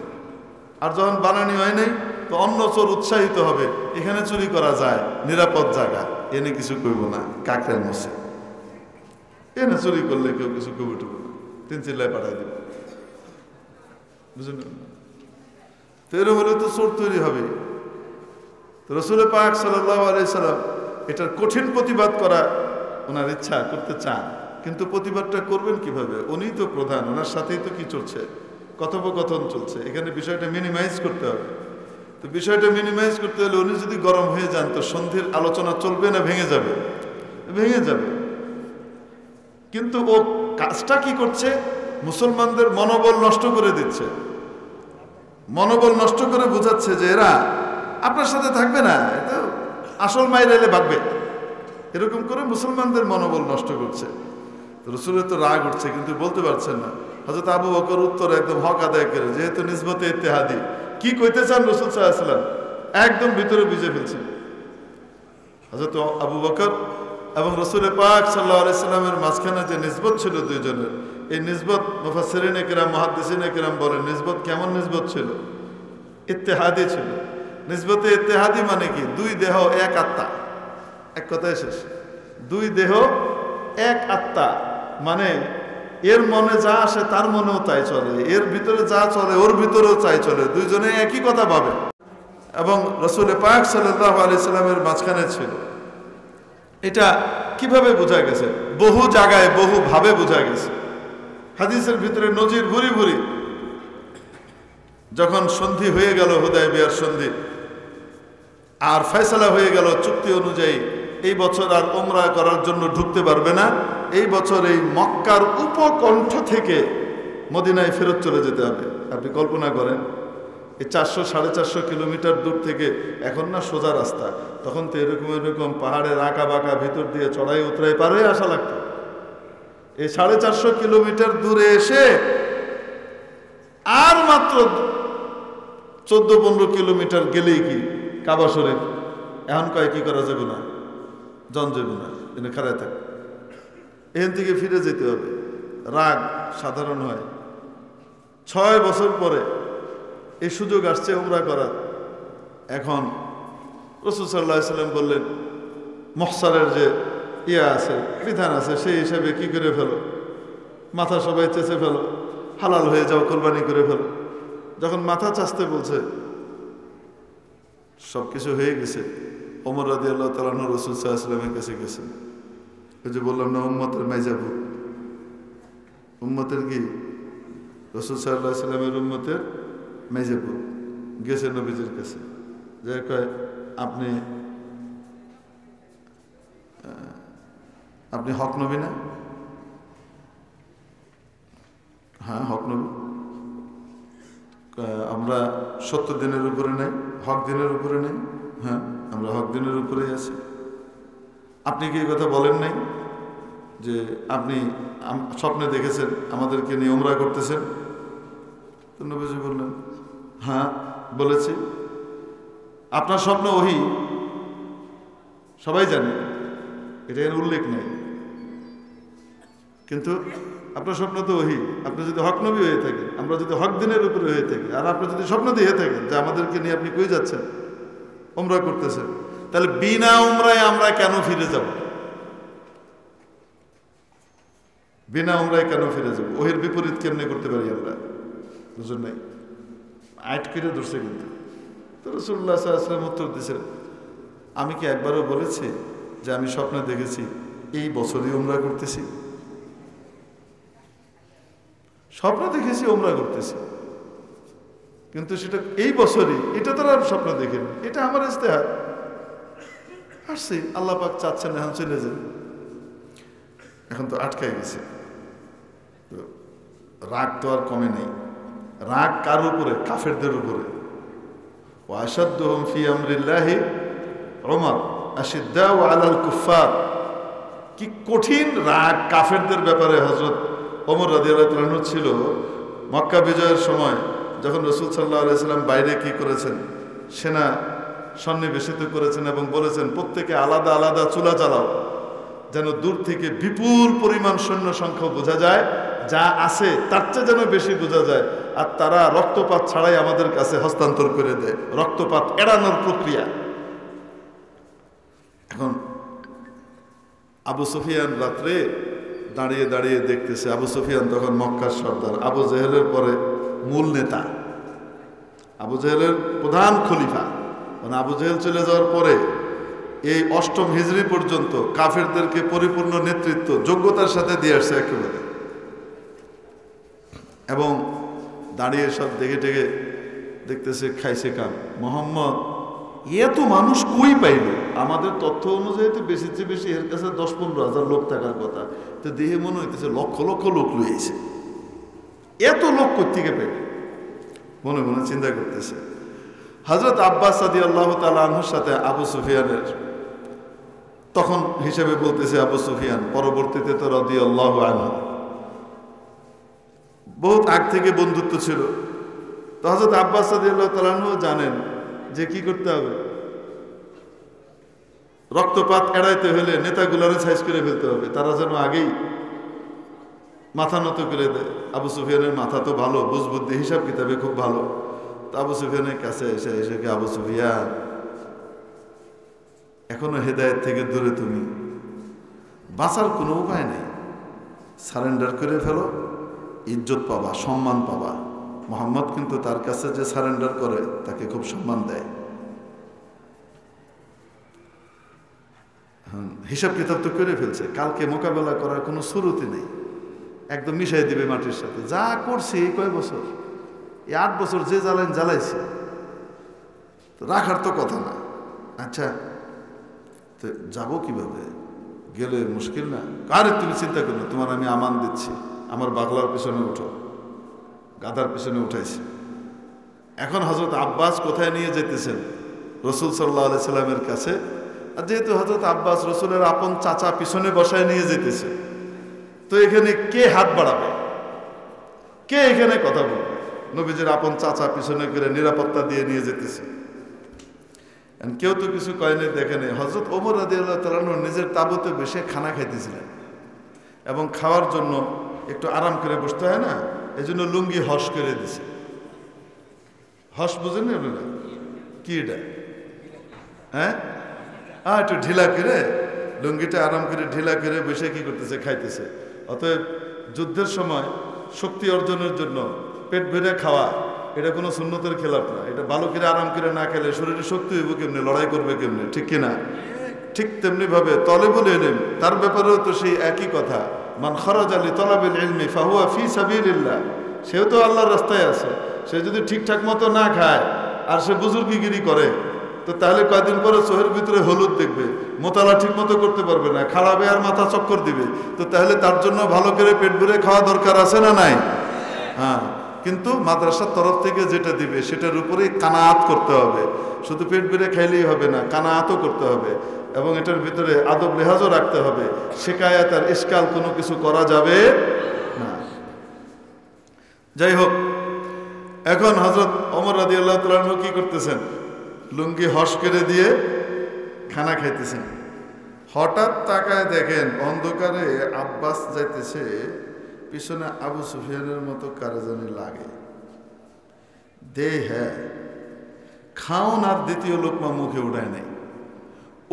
আর যখন বানানি হয় নাই তো অন্য চোর উৎসাহিত হবে, এখানে চুরি করা যায়, নিরাপদ জায়গা, এনে কিছু করবো না, কাকড়ের মসে এনে চুরি করলে কেউ কিছু কবি টুকু না, 3 চিল্লায় পাঠাই দেবে, বুঝলেন? তো এরকম হলে তো চোর তৈরি হবে। তো রাসূল পাক সাল্লাল্লাহু আলাইহি সাল্লাম এটার কঠিন প্রতিবাদ করা ওনার ইচ্ছা, করতে চান, কিন্তু প্রতিবাদটা করবেন কিভাবে? উনি তো প্রধান, ওনার সাথেই তো কি চলছে, কথোপকথন চলছে, এখানে বিষয়টা মিনিমাইজ করতে হবে। তো বিষয়টা মিনিমাইজ করতে হলে উনি যদি গরম হয়ে যান তো সন্ধির আলোচনা চলবে না ভেঙে যাবে? ভেঙে যাবে। কিন্তু ও কাজটা কি করছে? মুসলমানদের মনোবল নষ্ট করে দিচ্ছে, মনোবল নষ্ট করে বোঝাচ্ছে যে এরা আপনার সাথে থাকবে না, এটা আসল মাইর এলে ভাগবে, এরকম করে মুসলমানদের মনোবল নষ্ট করছে। রাসূলের তো রাগ উঠছে, কিন্তু বলতে পারছেন না। হযরত আবু বকর উত্তর একদম হক আদায় করে, যেহেতু নিসবতে ইত্তেহাদি, কি কইতে চান রাসূল সাল্লাল্লাহু আলাইহি ওয়াসাল্লাম একদম ভিতরে বুঝে ফেলছেন। হযরত আবু বকর এবং রাসূল পাক সাল্লাল্লাহু আলাইহি সাল্লামের মাঝখানে যে নিসবত ছিল দুইজনের, এই নিসবত মুফাসসিরিনে কিরাম, মুহাদ্দিসিনে কিরাম বলেন নিসবত কেমন নিসবত ছিল? ইত্তেহাদি ছিল। নিসবতে ইত্তেহাদি মানে কি? 2 দেহ 1 আত্মা, এক কথায় শেষ। 2 দেহ 1 আত্মা মানে এর মনে যা আসে তার মনেও তাই চলে, এর ভিতরে যা চলে ওর ভিতরেও তাই চলে, দুইজনে একই কথা ভাবে। এবং রাসূল পাক সাল্লাল্লাহু আলাইহি সাল্লামের মাঝখানে ছিল। এটা কিভাবে বোঝা গেছে? বহু জায়গায় বহু ভাবে বোঝা গেছে। হাদিসের ভিতরে নজির ভুরি ভুরি। যখন সন্ধি হয়ে গেল, হুদায়বিয়ার সন্ধি, আর ফয়সালা হয়ে গেল চুক্তি অনুযায়ী এই বছর আর উমরা করার জন্য ঢুকতে পারবে না, এই বছর এই মক্কার উপকণ্ঠ থেকে মদিনায় ফেরত চলে যেতে হবে। আপনি কল্পনা করেন, এই 400-450 কিলোমিটার দূর থেকে, এখন না সোজা রাস্তা, তখন তো এরকম পাহাড়ের আঁকা বাঁকা ভিতর দিয়ে চড়াই উতরাই পার হয়ে আসা লাগতো। এই 450 কিলোমিটার দূরে এসে আর মাত্র 14-15 কিলোমিটার গেলেই কি কাবা শরীফ। এখন কয় কি করা যাবে না, জন যাবে না, এনে খাড়ায় থাকে, এখান থেকে ফিরে যেতে হবে। রাগ সাধারণ হয়। 6 বছর পরে এই সুযোগ আসছে উমরা করার। এখন রাসূল সাল্লাল্লাহু আলাইহি সাল্লাম বললেন, মহসারের যে আছে, বিধান আছে, সেই হিসাবে কি করে ফেলো, মাথা সবাই চেঁচে ফেলো, হালাল হয়ে যাও, কোরবানি করে ফেলো। যখন মাথা চাচতে বলছে, সব কিছু হয়ে গেছে, ওমর রাদিয়াল্লাহু তাআলা রাসূল সাল্লাল্লাহু আলাইহি সাল্লামের কাছে গেছেন। ওই যে বললাম না, উম্মতের মাইজাবু, উম্মতের কি, রাসূল সাল্লাল্লাহু আলাইহি সাল্লামের উম্মতের মেজাবু, গেছে নবীজির কাছে, যে কয় আপনি হক নবী না? হ্যাঁ হক নবী। আমরা 70 দিনের উপরে নেই, হক দিনের উপরে নেই। হ্যাঁ আমরা হক দিনের উপরেই আছি। আপনি কি এই কথা বলেন নাই যে আপনি স্বপ্নে দেখেছেন আমাদেরকে নিয়ে উমরা করতেছেন? তো নবীজি বললেন, হ্যাঁ বলেছি। আপনার স্বপ্ন ওহী, সবাই জানে, এটা এর উল্লেখ নেই, কিন্তু আপনার স্বপ্ন তো ওহী। আপনি যদি হক নবী হয়ে থাকেন, আমরা যদি হক দিনের উপরে হয়ে থাকি, আর আপনি যদি স্বপ্ন দিয়ে থাকেন যে আমাদেরকে নিয়ে আপনি কই যাচ্ছেন, উমরা করতেছেন, তাহলে বিনা উমরায় আমরা কেন ফিরে যাব? বিনা উমরায় কেন ফিরে যাব? ওহির বিপরীত কেমনে করতে পারি আমরা? বুঝুন নাই, আট করে ধরছে। কিন্তু তো রাসূলুল্লাহ সাল্লাল্লাহু আলাইহি ওয়াসাল্লাম উত্তর দিয়েছিলেন, আমি কি একবারও বলেছি যে আমি স্বপ্নে দেখেছি এই বছরই উমরা করতেছি? স্বপ্ন দেখেছি উমরা করতেছি, কিন্তু সেটা এই বছরই, এটা তো আর স্বপ্ন দেখেনি, এটা আমার ইস্তেহার। আসছি, আল্লাহ পাক চাচ্ছেন এখন চলে যান, এখন তো আটকাই গেছে। রাগ তো আর কমে নেই। রাগ কার উপরে? কাফেরদের উপরে। ওয়াশাদ্দুহুম ফি আমরিল্লাহি উমর আশিদ্দাউ আলাল কুফার। কি কঠিন রাগ কাফেরদের ব্যাপারে হযরত ওমর রাদিয়াল্লাহু তাআলা ছিল। মক্কা বিজয়ের সময় যখন রাসূল সাল্লাল্লাহু আলাইহি সাল্লাম বাইরে কি করেছেন, সেনা সন্নিবেশিত করেছেন এবং বলেছেন প্রত্যেকে আলাদা আলাদা চুলা জ্বালাও, যেন দূর থেকে বিপুল পরিমাণ সৈন্য সংখ্যা বোঝা যায়, যা আছে তার চেয়ে যেন বেশি বোঝা যায়। আর তারা রক্তপাত ছাড়াই আমাদের কাছে হস্তান্তর করে দেয়, রক্তপাত এড়ানোর প্রক্রিয়া। এখন আবু সুফিয়ান রাত্রে দাঁড়িয়ে দাঁড়িয়ে দেখতেছে। আবু সুফিয়ান তখন মক্কার সর্দার, আবু জেহেলের পরে মূল নেতা, আবু জেহেলের প্রধান খলিফা। মানে আবু জেহেল চলে যাওয়ার পরে এই 8ম হিজরি পর্যন্ত কাফেরদেরকে পরিপূর্ণ নেতৃত্ব যোগ্যতার সাথে দিয়ে আসছে একেবারে। এবং দাঁড়িয়ে সব দেখে টেকে দেখতেছে, খাইছে কাম। মোহাম্মদ এত মানুষ কই পাইল? আমাদের তথ্য অনুযায়ী তো বেশির চেয়ে বেশি এর কাছে 10-15 হাজার লোক থাকার কথা, তো দেখে মনে হইতেছে লক্ষ লক্ষ লোক লইছে। এত লোক কোত্থেকে পেল? মনে মনে চিন্তা করতেছে। হযরত আব্বাস রাদিয়াল্লাহু তাআলা আনহুর সাথে আবু সুফিয়ানের তখন হিসেবে বলতেছে আবু সুফিয়ান, পরবর্তীতে তো রাদিয়াল্লাহু আনহু, বহুত আগ থেকে বন্ধুত্ব ছিল। তো হযরত আব্বাস রাদিয়াল্লাহু তাআলা আনহু জানেন যে কি করতে হবে, রক্তপাত এড়াইতে হলে নেতাগুলারে সাইজ করে ফেলতে হবে, তারা যেন আগেই মাথা নত করে দেয়। আবু সুফিয়ানের মাথা তো ভালো, বুঝবুদ্ধি, হিসাব কিতাবে খুব ভালো। তো আবু সুফিয়ানের কাছে এসে আবু সুফিয়ান, এখনো হেদায়েত থেকে দূরে, তুমি বাঁচার কোনো উপায় নেই, সারেন্ডার করে ফেলো, ইজ্জত পাবা, সম্মান পাবা। মোহাম্মদ কিন্তু তার কাছে যে সারেন্ডার করে তাকে খুব সম্মান দেয়। হিসাব কিতাব তো করে ফেলছে, কালকে মোকাবেলা করার কোনো শুরুতে নেই, একদম মিশাই দিবে মাটির সাথে। যা করছে এই কয় বছর, এই 8 বছর যে জ্বালাইন জ্বালাইছে, রাখার তো কথা না। আচ্ছা তো যাবো কিভাবে? গেলে মুশকিল না? আরে তুমি চিন্তা করো, তোমার আমি আমান দিচ্ছি, আমার বাগলার পিছনে উঠো। গাধার পিছনে উঠাইছে। এখন হযরত আব্বাস কোথায় নিয়ে যেতেছেন? রাসূল সাল্লাল্লাহু আলাইহি সাল্লামের কাছে। আর যেহেতু হযরত আব্বাস রাসূলের আপন চাচা পিছনে বসায় নিয়ে যেতেছে, তো এখানে কে হাত বাড়াবে, কে এখানে কথা বলবে? নবীজির আপন চাচা পিছনে করে নিরাপত্তা দিয়ে নিয়ে যেতেছে। কেউ তো কিছু কয়নি, দেখেনি। হযরত ওমর রাদিয়াল্লাহু তাআলা নিজের তাঁবুতে বসে খানা খাইতেছিলেন, এবং খাওয়ার জন্য একটু আরাম করে বসতে হয় না, এই জন্য লুঙ্গি হস করে দিছে। হস বুঝেন না আপনারা কি? এটা হ্যাঁ, একটু ঢিলা করে লুঙ্গিটা আরাম করে ঢিলা করে বসে কি করতেছে, খাইতেছে। অতএব যুদ্ধের সময় শক্তি অর্জনের জন্য পেট ভরে খাওয়া এটা কোনো সুন্নতের খেলাফ না। এটা ভালো করে আরাম করে না খেলে শরীরে শক্তি হইব কেমনে, লড়াই করবে কেমনে, ঠিক কিনা? ঠিক তেমনি ভাবে তলেবুল ইলম, তার ব্যাপারেও তো সেই একই কথা। মান খারাজা লি তালাবিল ইলমি ফাহুয়া ফি সাবিলিল্লাহ, সেও তো আল্লাহর রাস্তায় আছে। সে যদি ঠিকঠাক মতো না খায় আর সে বুজুর্গিগিরি করে, তো তাহলে কয়েকদিন পরে চোখের ভিতরে হলুদ দেখবে, মোতালা ঠিক মতো করতে পারবে না, খাড়াবে আর মাথা চক্কর দিবে। তো তাহলে তার জন্য ভালো করে পেট ভরে খাওয়া দরকার আছে না নাই? হ্যাঁ, কিন্তু মাদ্রাসার তরফ থেকে যেটা দিবে সেটার উপরেই কানাআত করতে হবে। শুধু পেট ভরে খাইলেই হবে না, কানাআতও করতে হবে, এবং এটার ভিতরে আদব লেহাজও রাখতে হবে। শিকায়াত আর ইশকাল কোনো কিছু করা যাবে না। যাই হোক, এখন হযরত ওমর রাদিয়াল্লাহু তাআলা আনহু কি করতেছেন? লুঙ্গি হস করে দিয়ে খানা খাইতেছেন। হঠাৎ তাকায় দেখেন অন্ধকারে আব্বাস যাইতেছে, পিছনে আবু সুফিয়ানের মতো কারে জানি লাগে। হ্যাঁ, খাওন আর দ্বিতীয় লোকমা মুখে উঠায় নাই।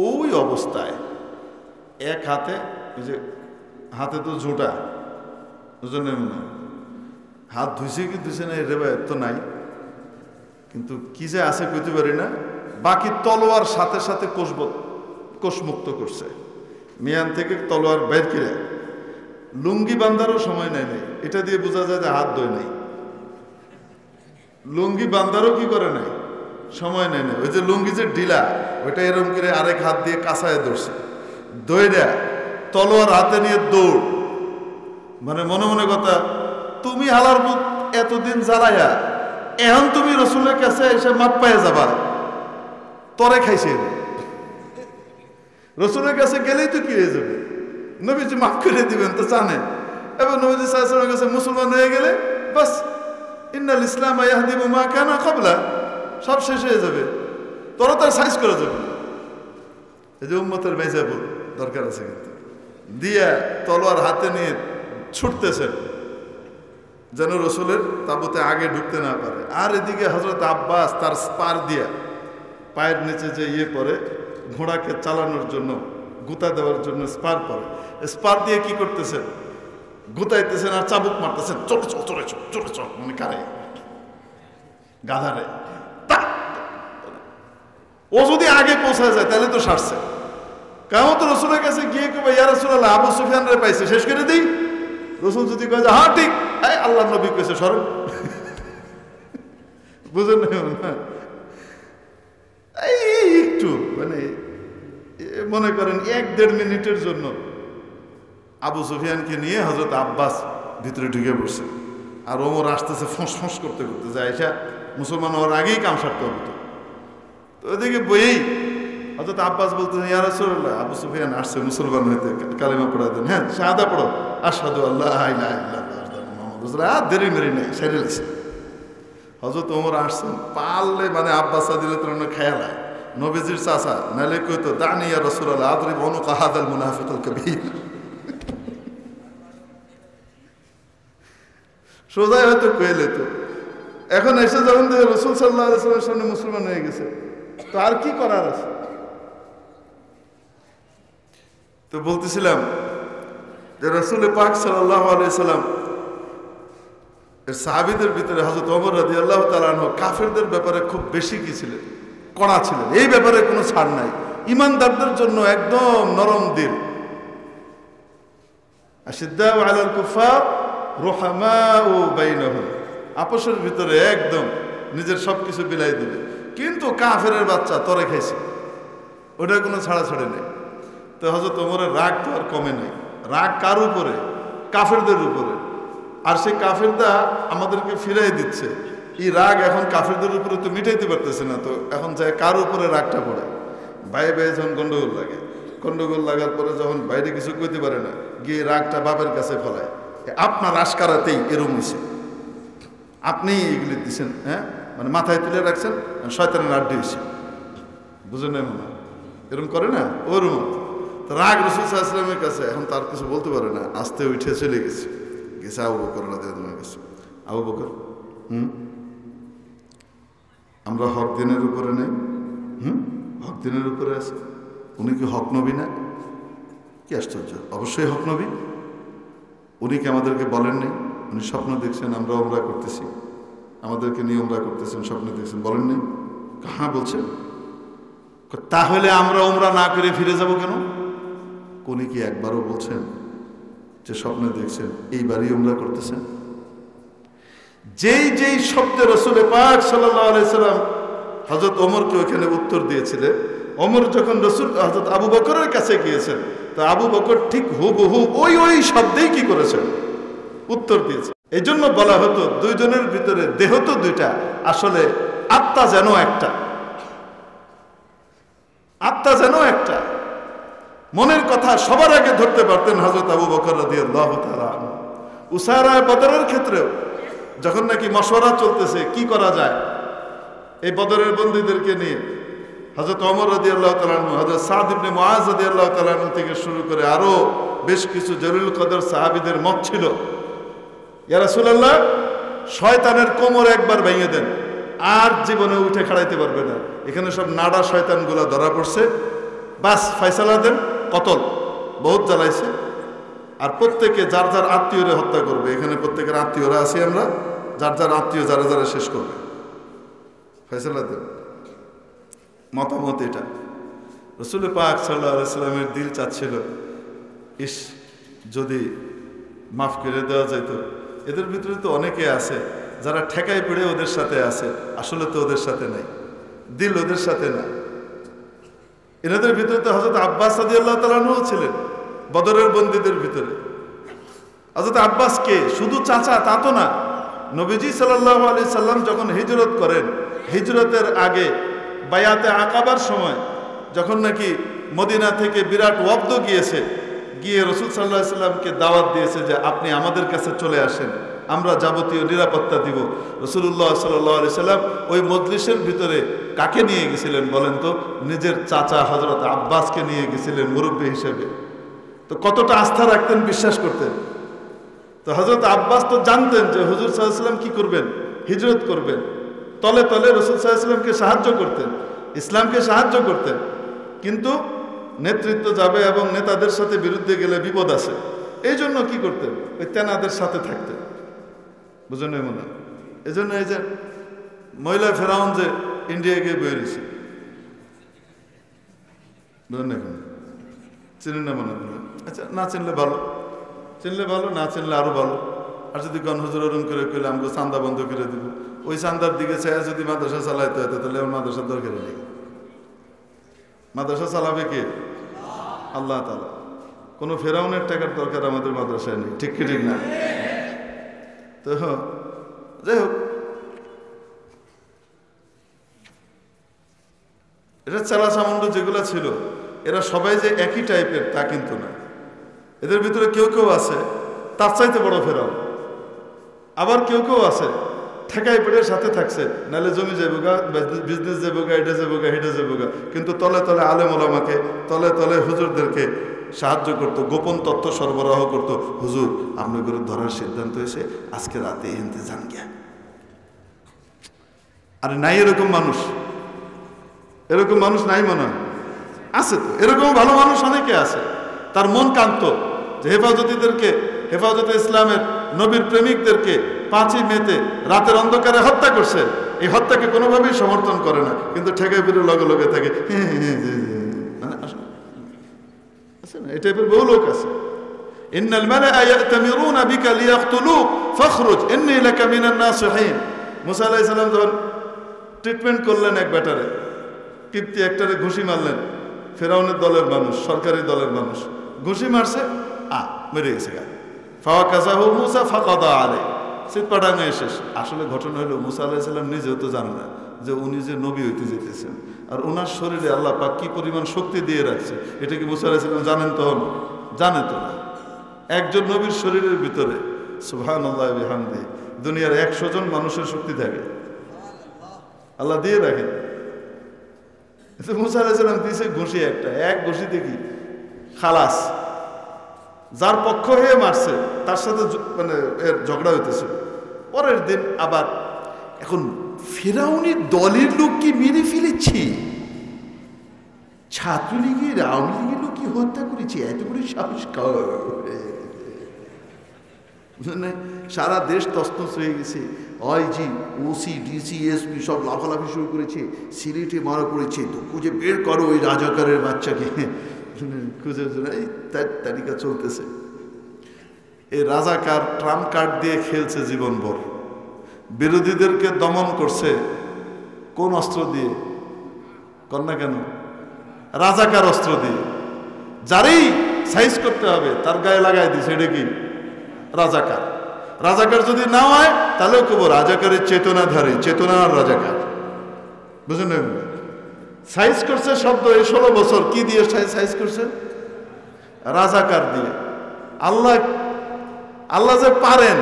ওই অবস্থায় এক হাতে, ওই যে হাতে তো ঝোঁটা, বুঝলেন মনে, হাত ধুইছে কি ধুইছে না রে ভাই তো নাই, কিন্তু কি যে আছে কইতে পারি না। বাকি তলোয়ার সাথে সাথে কোষমুক্ত করছে, মিয়ান থেকে তলোয়ার বের করে। লুঙ্গি বান্ধারও সময় নেয় নাই, এটা দিয়ে বোঝা যায় যে হাত ধোয় নাই। লুঙ্গি বান্ধারও কি করে নাই, সময় নেয় নাই। ওই যে লুঙ্গি যে ঢিলা, ওইটা এরকম করে আরেক হাত দিয়ে কাঁচায় ধরছে, দৌড়া তলোয়ার হাতে নিয়ে দৌড়। মানে মনে মনে কথা, তুমি হালার বুক এতদিন জ্বালাইয়া এখন তুমি রসুলের কাছে এসে মাপ পাইয়া যাবা, তরে খাইছে। রসুলের কাছে গেলেই তো কি হয়ে যাবে, নবীজি মাফ করে দিবেন তো জানে। এবার নবীজি সাল্লাল্লাহু আলাইহি ওয়াসাল্লামের কাছে মুসলমান হয়ে গেলে বাস, ইন্নাল ইসলাম ইয়াহদিমু মা কানা ক্বাবলা, সব শেষ হয়ে যাবে, তোরা তার সাইজ করা যাবে। এই যে উম্মতের মেজাব দরকার আছে, কিন্তু দিয়া তলোয়ার হাতে নিয়ে ছুটতেছেন। যেন রসুলের তাবুতে আগে ঢুকতে না পারে। আর এদিকে হযরত আব্বাস তার স্পার দিয়ে পায়ের নিচে যে পরে ঘোড়াকে চালানোর জন্য, গুতা দেওয়ার জন্য স্পার পরে, স্পার দিয়ে কি করতেছেন, গুতাইতেছেন আর চাবুক মারতেছেন, চলে চল চলে চল চলে চল, মানে কারে, গাধারে। ও যদি আগে পৌঁছায় যায় তাহলে তো সারছে। কেমন তো রসুলের কাছে গিয়ে কবে ইয়া রাসূলুল্লাহ আবু সুফিয়ান রে পাইছে, শেষ করে দিই। রসুল যদি কয়ে যে হ্যাঁ ঠিক, আল্লাহ নবী কইছে সরব, বুঝেন না? এই একটু মানে মনে করেন 1-1.5 মিনিটের জন্য আবু সুফিয়ানকে নিয়ে হযরত আব্বাস ভিতরে ঢুকে পড়ছে, আর ওমর আসতেছে ফোঁস ফোঁস করতে করতে, যে আয়সা মুসলমান হওয়ার আগেই কাম সারতে হবে। তো ওদিকে বইয়েই হযরত আব্বাস বলতেছেন ইয়া রাসূলুল্লাহ আবু সুফিয়ান আসছে মুসলমান হইতে, কালেমা পড়া দেন। হ্যাঁ শাহাদা পড়ো, আশহাদু আল্লা ইলাহা ইল্লাল্লাহ মুহাম্মাদুর রাসূলুল্লাহ। আর দেরি মেরি নেই, সেরে লাইছে। হযরত ওমর আসছেন, পারলে মানে আব্বাস দিলে তোর খেয়ালায় নবীজির চাচা, নাইলে কইতো দানি ইয়া রাসূলুল্লাহ আদরিব উনুকা হাদাল মুনাফিকুল কাবীর। সোজাই হয়তো কইলে তো। এখন এসে যখন রাসূল সাল্লাল্লাহু আলাইহি ওয়াসাল্লামের সামনে মুসলমান হয়ে গেছে, তো আর কি করার আছে? তো বলতেছিলাম যে রাসূল পাক সাল্লাল্লাহু আলাইহি সাল্লাম এর সাহাবীদের ভিতরে হযরত ওমর রাদিয়াল্লাহু তাআলা আনহু কাফেরদের ব্যাপারে খুব বেশি কি ছিলেন, কড়া ছিলেন। এই ব্যাপারে কোনো ছাড় নাই। ইমানদারদের জন্য একদম নরম দিল। আশিদ্দাউ আলাল কুফার রুহামাউ বাইনহুম, আপসের ভিতরে একদম নিজের সবকিছু বিলাই দিবে। কিন্তু কাফেরের বাচ্চা তরে খাইছে, ওটা কোনো ছাড়াছাড়ি নেই। তো হযরত ওমরের রাগ তো আর কমে নাই। রাগ কার উপরে? কাফেরদের উপরে। আর সেই কাফেররা আমাদেরকে ফিরাই দিচ্ছে। এই রাগ এখন কাফেরদের উপরে তো মিটাইতে পারতেছে না, তো এখন যায় কার উপরে রাগটা পড়ে? ভাই ভাই যখন গন্ডগোল লাগে, গন্ডগোল লাগার পরে যখন বাইরে কিছু কইতে পারে না, গিয়ে রাগটা বাপের কাছে ফলায়। আপনার আশকারাতেই এরম হয়েছে, আপনি এগুলি দিচ্ছেন, হ্যাঁ মানে মাথায় তুলে রাখছেন, শয়তানের আড্ডি হয়েছে, বুঝেন না? মনে এরকম করে না, ওরম রাগ রাসূল সাল্লাল্লাহু আলাইহি ওয়াসাল্লামের কাছে। এখন তার কিছু বলতে পারে না, আস্তে উঠে চলে গেছে আবু বকর রাদিয়াল্লাহু আনহু কাছে। আবু বকর, আমরা হক দিনের উপরে নেই, হক দিনের উপরে আছে। উনি কি হক নবী না? কি আশ্চর্য! অবশ্যই হক নবী। উনি কি আমাদেরকে বলেননি? উনি স্বপ্ন দেখছেন আমরা ওমরা করতেছি, আমাদেরকে নিয়ে ওমরা করতেছেন, স্বপ্ন দেখছেন, বলেননি? হ্যাঁ বলছেন। তাহলে আমরা ওমরা না করে ফিরে যাব কেন? উনি কি একবারও বলছেন যে স্বপ্নে দেখছেন এইবারই ওমরা করতেছেন? যেই যেই শব্দে রাসূল পাক সাল্লাল্লাহু আলাইহি সাল্লাম হযরত ওমরকে ওখানে উত্তর দিয়েছিলেন, ওমর যখন রাসূল হযরত আবু বকরের কাছে গিয়েছেন, তো আবু বকর ঠিক হুবহু ওই শব্দেই কি করেছেন? উত্তর দিয়েছে। এই জন্য বলা হতো দুইজনের ভিতরে দেহ তো দুইটা, আসলে আত্মা যেন একটা। আত্মা যেন একটা। মনের কথা সবার আগে ধরতে পারতেন হযরত আবু বকর রাদিয়াল্লাহু তাআলা আনহু। উসারা বদরের ক্ষেত্রেও যখন নাকি মশওয়ারা চলতেছে কি করা যায় এই বদরের বন্দীদেরকে নিয়ে, হযরত ওমর রাদিয়াল্লাহু তাআলা আনহু, হযরত সাদ ইবনে মুআজ রাদিয়াল্লাহু তাআলা আনহু থেকে শুরু করে আরো বেশ কিছু জলিল কদর সাহাবীদের মত ছিল, ইয়া রাসূলুল্লাহ শয়তানের কোমর একবার ভেঙে দেন, আর জীবনে উঠে খাড়াইতে পারবে না। এখানে সব নাডা শয়তানগুলো ধরা পড়ছে, বাস ফয়সালা দেন, কতল বহুত জ্বালাইছে, আর প্রত্যেকে যার যার আত্মীয়রে হত্যা করবে। এখানে প্রত্যেকের আত্মীয়রা আছি আমরা, যার যার আত্মীয় যারা যারা শেষ করবে, ফয়সালা দেন। মতামত এটা। রাসূল পাক সাল্লাল্লাহু আলাইহি সাল্লামের দিল চাচ্ছিল ইস যদি মাফ করে দেওয়া যেত। এদের ভিতরে তো অনেকে আছে যারা ঠেকায় পড়ে ওদের সাথে আছে, আসলে তো ওদের সাথে নাই, দিল ওদের সাথে না। এনাদের ভিতরে তো হযরত আব্বাস রাদিয়াল্লাহু তাআলা আনহু ছিলেন বদরের বন্দীদের ভিতরে। হযরত আব্বাস কে? শুধু চাচা তা তো না। নবীজি সাল্লাল্লাহু আলাইহি সাল্লাম যখন হিজরত করেন, হিজরতের আগে বায়াতে আকাবার সময় যখন নাকি মদিনা থেকে বিরাট ওয়াফদ গিয়েছে, গিয়ে রাসূল সাল্লাল্লাহু আলাইহি সাল্লামকে দাওয়াত দিয়েছে যে আপনি আমাদের কাছে চলে আসেন, আমরা যাবতীয় নিরাপত্তা দিব। রাসূলুল্লাহ সাল্লাল্লাহু আলাইহি সাল্লাম ওই মজলিসের ভিতরে কাকে নিয়ে গেছিলেন বলেন তো? নিজের চাচা হযরত আব্বাসকে নিয়ে গেছিলেন মুরব্বী হিসেবে। তো কতটা আস্থা রাখতেন, বিশ্বাস করতেন? তো হযরত আব্বাস তো জানতেন যে হুজুর সাল্লাল্লাহু আলাইহি ওয়াসাল্লাম কি করবেন, হিজরত করবেন, তলে তলে রাসূল সাল্লাল্লাহু আলাইহি ওয়াসাল্লামকে সাহায্য করতেন, ইসলামকে সাহায্য করতেন। কিন্তু নেতৃত্ব যাবে এবং নেতাদের সাথে বিরুদ্ধে গেলে বিপদ আছে, এই জন্য কি করতেন, ওই তেনাদের সাথে থাকতেন। বুঝলেন মনে হয়? এই জন্য এই যে মহিলা ফেরাউন যে ইন্ডিয়া গিয়ে বেরিয়েছে, বুঝলেন এখন চিনেন না মনে হয়? আচ্ছা, না চিনলে ভালো, চিনলে ভালো, না চিনলে আরো ভালো। আর যদি কোন হুজুর ওরম করে কইলে আমাকে চান্দা বন্ধ করে দিব, ওই চান্দার দিকে চাই যদি মাদ্রাসা চালাইতে হতো তাহলে আমার মাদ্রাসার দরকার নেই। মাদ্রাসা চালাবে কে? আল্লাহ তাআলা। কোনো ফেরাউনের টাকার দরকার আমাদের মাদ্রাসায় নেই, ঠিক কি ঠিক না? তো যাই হোক, এটা চালাচামুন্ড যেগুলো ছিল এরা সবাই যে একই টাইপের তা কিন্তু না। এদের ভিতরে কেউ কেউ আছে তার চাইতে বড় ফেরাউন, আবার কেউ কেউ আছে ঠেকাই পেটের সাথে থাকছে, নাহলে জমি যাবো গা, বিজনেস যাবো গা, এটা যাবো গা, হেঁটে যাবো গা, কিন্তু তলে তলে আলেম ওলামাকে, তলে তলে হুজুরদেরকে সাহায্য করতো, গোপন তথ্য সরবরাহ করতো। হুজুর আপনি করে ধরার সিদ্ধান্ত হয়েছে, আজকে রাতে এনতে যান গিয়া। আরে নাই এরকম মানুষ, এরকম মানুষ নাই মনে হয়? আছে তো, এরকম ভালো মানুষ অনেকে আছে। তার মন কান্ত যে হেফাজতীদেরকে, হেফাজতে ইসলামের নবীর প্রেমিকদেরকে 5ই মেতে রাতের অন্ধকারে হত্যা করছে, এই হত্যাকে কোনোভাবেই সমর্থন করে না, কিন্তু ঠেকাই ফিরে লগে লগে থাকে, মানে আছে না, এই টাইপের বহু লোক আছে। ইন্নাল মালাআ ইয়াতামিরুনা বিকা লিয়াকতুলুক ফাখরুজ ইন্নী লাকা মিনান নাসিহিন। মুসা আলাইহিস সালাম যখন ট্রিটমেন্ট করলেন এক ব্যাটারে, কিপ্তি একটারে ঘুষি মারলেন, ফেরাউনের দলের মানুষ, সরকারি দলের মানুষ, ঘুষি মারছে, মেরে গেছে গা। ফাওয়াকাযাহু মুসা ফাকাদা আলাইহি, সিটপাটাঙ্গে শেষ। আসলে ঘটনা হলো মুসা আলাইহিস সালাম নিজেও তো জানে না যে উনি যে নবী হইতে যেতেছেন, আর ওনার শরীরে আল্লাহ পাক কি পরিমাণ শক্তি দিয়ে রাখছে এটা কি মুসা আলাইহিস সালাম জানেন? তো জানে তো না। একজন নবীর শরীরের ভিতরে সুবহানাল্লাহি ওয়া বিহামদিহি দুনিয়ার 100 জন মানুষের শক্তি থাকে, আল্লাহ দিয়ে রাখেন। মুসা আলাইহিস সালাম দিয়েছে ঘুষি একটা, এক ঘুষি দেখি খালাস। যার পক্ষ হয়ে মারছে তার সাথে মানে এর ঝগড়া হইতেছে। পরের দিন আবার, এখন ফেরাউনের দলের লোক কি মেরে ফেলেছি, ছাত্রলীগের আওয়ামী লীগের লোক কি হত্যা করেছে, এত করে সাহস সারা দেশ তছনছ হয়ে গেছে। আইজি, ওসি, ডিসি, এসপি সব লাফালাফি শুরু করেছে, সিলেটে মারা পড়েছে, তো খুঁজে বের করো ওই রাজাকারের বাচ্চাকে, খুঁজে এই তালিকা চলতেছে। এই রাজাকার ট্রাম্প কার্ড দিয়ে খেলছে জীবনভর, বিরোধীদেরকে দমন করছে কোন অস্ত্র দিয়ে? কর না কেন? রাজাকার অস্ত্র দিয়ে। যারেই সাইজ করতে হবে তার গায়ে লাগাই দিছে, এটা কি? রাজাকার। রাজাকার যদি না হয় তাহলেও কেবল রাজাকারের চেতনাধারী, চেতনার রাজাকার। বুঝলেন? সাইজ করছে শব্দ এই 16 বছর কি দিয়ে সাইজ করছে? রাজাকার দিয়ে। আল্লাহ যে পারেন,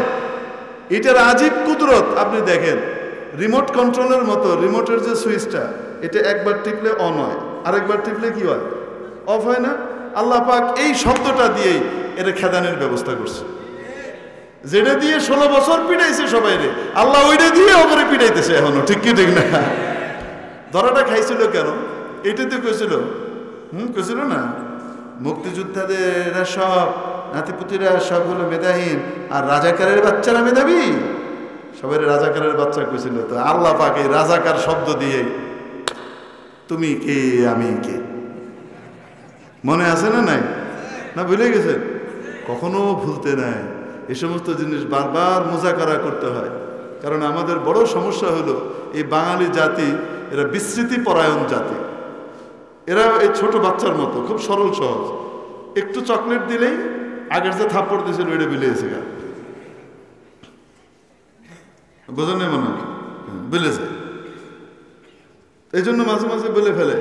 এটার আজীব কুদরত আপনি দেখেন। রিমোট কন্ট্রোলের মতো, রিমোটের যে সুইচটা, এটা একবার টিপলে অন হয়, আরেকবার টিপলে কি হয়? অফ হয় না? আল্লাহ পাক এই শব্দটা দিয়েই এটা খেদানের ব্যবস্থা করছে। যেটা দিয়ে 16 বছর পিটাইছে সবাই রে, আল্লাহ ওইটা দিয়ে ওপরে পিটাইতেছে এখনো, ঠিক কি ঠিক না? ধরাটা খাইছিল কেন? এটাতে কইছিল, কইছিল না মুক্তিযোদ্ধাদের এরা সব নাতিপুতিরা সব হলো মেধাহীন, আর রাজাকারের বাচ্চারা মেধাবী, সবাই রাজাকারের বাচ্চা কইছিল। তো আল্লাহ পাক এই রাজাকার শব্দ দিয়ে তুমি কে আমি কে মনে আছে না? নাই না, ভুলে গেছেন? কখনো ভুলতে নাই। এই সমস্ত জিনিস বারবার মোজাকারা করতে হয়, কারণ আমাদের বড় সমস্যা হলো এই বাঙালি জাতি, এরা বিস্মৃতি পরায়ণ জাতি। এরা এই ছোট বাচ্চার মতো খুব সরল সহজ, একটু চকলেট দিলেই আগের যে থাপ্পড় দিয়েছিল এটা বিলেছে গা, বোঝেন না মনে হয়? বিলে যায়। এই জন্য মাঝে মাঝে বলে ফেলে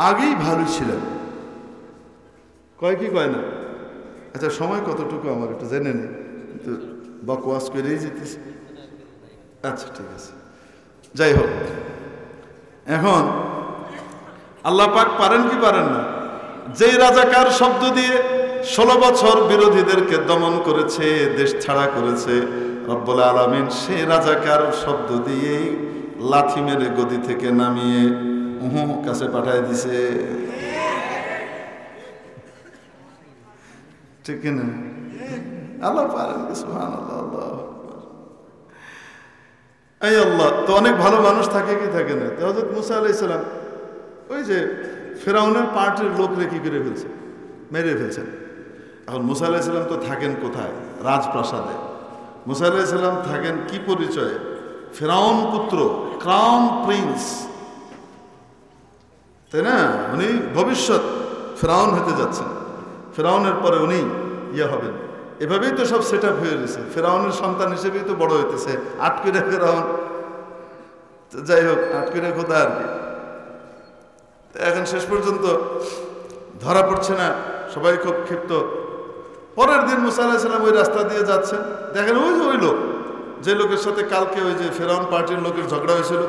আগেই ভালো ছিলাম, কয় কি কয় না? আচ্ছা, সময় কতটুকু আমার একটু জেনে নেই, কিন্তু বকওয়াস করেই যেতেছি। আচ্ছা ঠিক আছে, যাই হোক। এখন আল্লাহ পাক পারেন কি পারেন না? যেই রাজাকার শব্দ দিয়ে 16 বছর বিরোধীদেরকে দমন করেছে, দেশ ছাড়া করেছে, রব্বুল আলামিন সেই রাজাকার শব্দ দিয়েই লাথি মেরে গদি থেকে নামিয়ে কাছে পাঠায় দিছে। ঠিক না? আল্লাহ পারেন। সুবহানাল্লাহ। এই আল্লাহ তো অনেক ভালো মানুষ থাকে কি থাকে না। তো হযরত মুসা আলাইহিস সালাম ওই যে ফেরাউনের পার্টির লোকরে কি করে ফেলছে, মেরে ফেলছেন। এখন মুসা আলাইহিস সালাম তো থাকেন কোথায়? রাজপ্রাসাদে। মুসা আলাইহিস সালাম থাকেন কি পরিচয়ে? ফেরাউন পুত্র, ক্রাউন প্রিন্স, তাই না? উনি ভবিষ্যৎ ফেরাউন হতে যাচ্ছেন, ফেরাউনের পরে উনি হবেন। এভাবেই তো সব সেট আপ হয়ে গেছে। ফেরাউনের সন্তান হিসেবেই তো বড় হইতেছে। আটকিরে ফেরাউন, যাই হোক, আটকিরে খোদা আর কি। এখন শেষ পর্যন্ত ধরা পড়ছে না, সবাই খুব ক্ষিপ্ত। পরের দিন মুসা আলাইহিস সালাম ওই রাস্তা দিয়ে যাচ্ছেন, দেখেন ওই যে ওই লোক, যে লোকের সাথে কালকে ওই যে ফেরাউন পার্টির লোকের ঝগড়া হয়েছিল,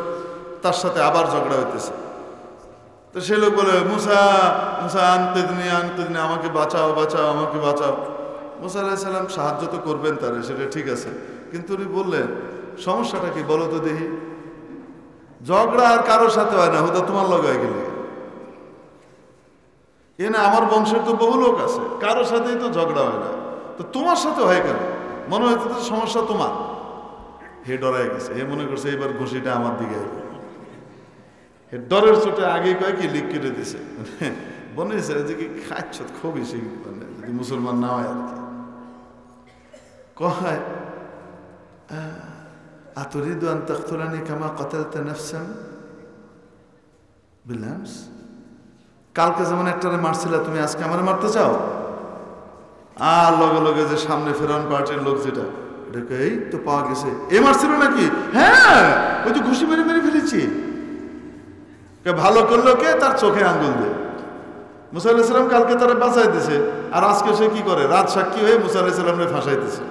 তার সাথে আবার ঝগড়া হইতেছে। তো সে লোক বলে, মুসা মুসা আনকিদনি আনকিদনি, আমাকে বাঁচাও বাঁচাও, আমাকে বাঁচাও। মুসা আলাইহিস সালাম সাহায্য তো করবেন তারে, সেটা ঠিক আছে, কিন্তু উনি বললেন, সমস্যাটা কি বলো তো দেখি? ঝগড়া আর কারোর সাথে হয় না, হুদা তোমার লগে হয়ে গেলে। এ না, আমার বংশের তো বহু লোক আছে, কারোর সাথেই তো ঝগড়া হয় না, তো তোমার সাথে হয় কেন? মনে হয়তো তো সমস্যা তোমার। হে ডরাই গেছে, হে মনে করছে এবার ঘুষিটা আমার দিকে আসবে। হে ডরের চোটে আগে কয় কি লিক কেটে দিছে, মনে হয়েছে যে কি খাচ্ছ খুব বেশি, মানে যদি মুসলমান না হয় আর কি। কয় আতুরিদু আন তাকতুলানি কামা কাতালতা নাফসান বিল আমস, কালকে যেমন একটারে মারছিল, তুমি আজকে আমারে মারতে চাও? আর লগে লগে যে সামনে ফেরাউন পার্টির লোক যেটা, এটাকে এই তো পাওয়া গেছে, এ মারছিল নাকি? হ্যাঁ, ওই তো ঘুষি মেরে মেরে ফেলেছি। ভালো করলো কে? তার চোখে আঙ্গুল দিয়ে। মুসা আলাইহিস সালাম কালকে তারা বাঁচাই দিছে, আর আজকে সে কি করে? রাত সাক্ষী হয়ে মুসা আলাইহিস সালামকে ফাঁসাইতেছে।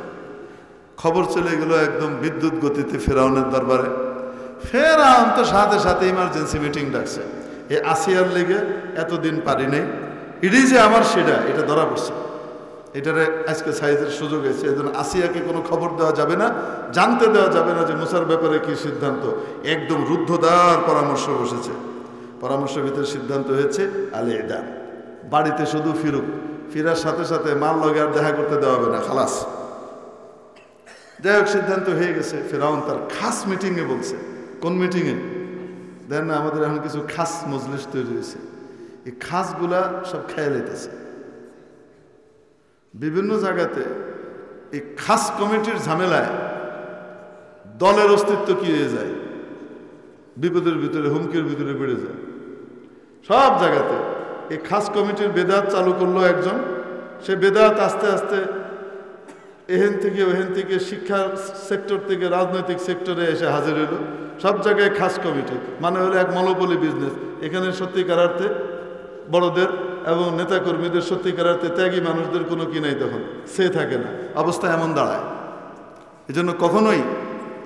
খবর চলে গেল একদম বিদ্যুৎ গতিতে ফেরাউনের দরবারে। ফেরাউন তো সাথে সাথে ইমার্জেন্সি মিটিং ডাকছে, এ আসিয়ার লেগে এতদিন পারি নাই, এটাই যে আমার সেটা, এটা ধরা পড়ছে, এটারে আজকে সাইজের সুযোগ এসেছে। এই জন্য আসিয়াকে কোনো খবর দেওয়া যাবে না, জানতে দেওয়া যাবে না যে মুসার ব্যাপারে কি সিদ্ধান্ত। একদম রুদ্ধদ্বার পরামর্শ বসেছে। পরামর্শের ভিতরে সিদ্ধান্ত হয়েছে আলেদা, বাড়িতে শুধু ফিরুক, ফিরার সাথে সাথে মাল লগে আর দেখা করতে দেওয়া হবে না, খালাস। যাই হোক, সিদ্ধান্ত হয়ে গেছে। ফেরাউন তার খাস মিটিংয়ে বলছে। কোন মিটিংয়ে? দেখেন না, আমাদের এখন কিছু খাস মজলিস তৈরি হয়েছে, এই খাসগুলা সব খেয়ে লেতেছে বিভিন্ন জায়গাতে। এই খাস কমিটির ঝামেলায় দলের অস্তিত্ব কি হয়ে যায়, বিপদের ভিতরে, হুমকির ভিতরে বেড়ে যায় সব জায়গাতে। এই খাস কমিটির বেদাত চালু করলো একজন, সে বেদাত আস্তে আস্তে এহেন থেকে ওহেন থেকে, শিক্ষা সেক্টর থেকে রাজনৈতিক সেক্টরে এসে হাজির হইল। সব জায়গায় খাস কমিটি মানে হলো এক মনোপলি বিজনেস। এখানে সত্যিকার অর্থে বড়দের এবং নেতাকর্মীদের, সত্যিকার অর্থে ত্যাগী মানুষদের কোনো কি নাই, তখন সে থাকে না। অবস্থা এমন দাঁড়ায়। এজন্য কখনোই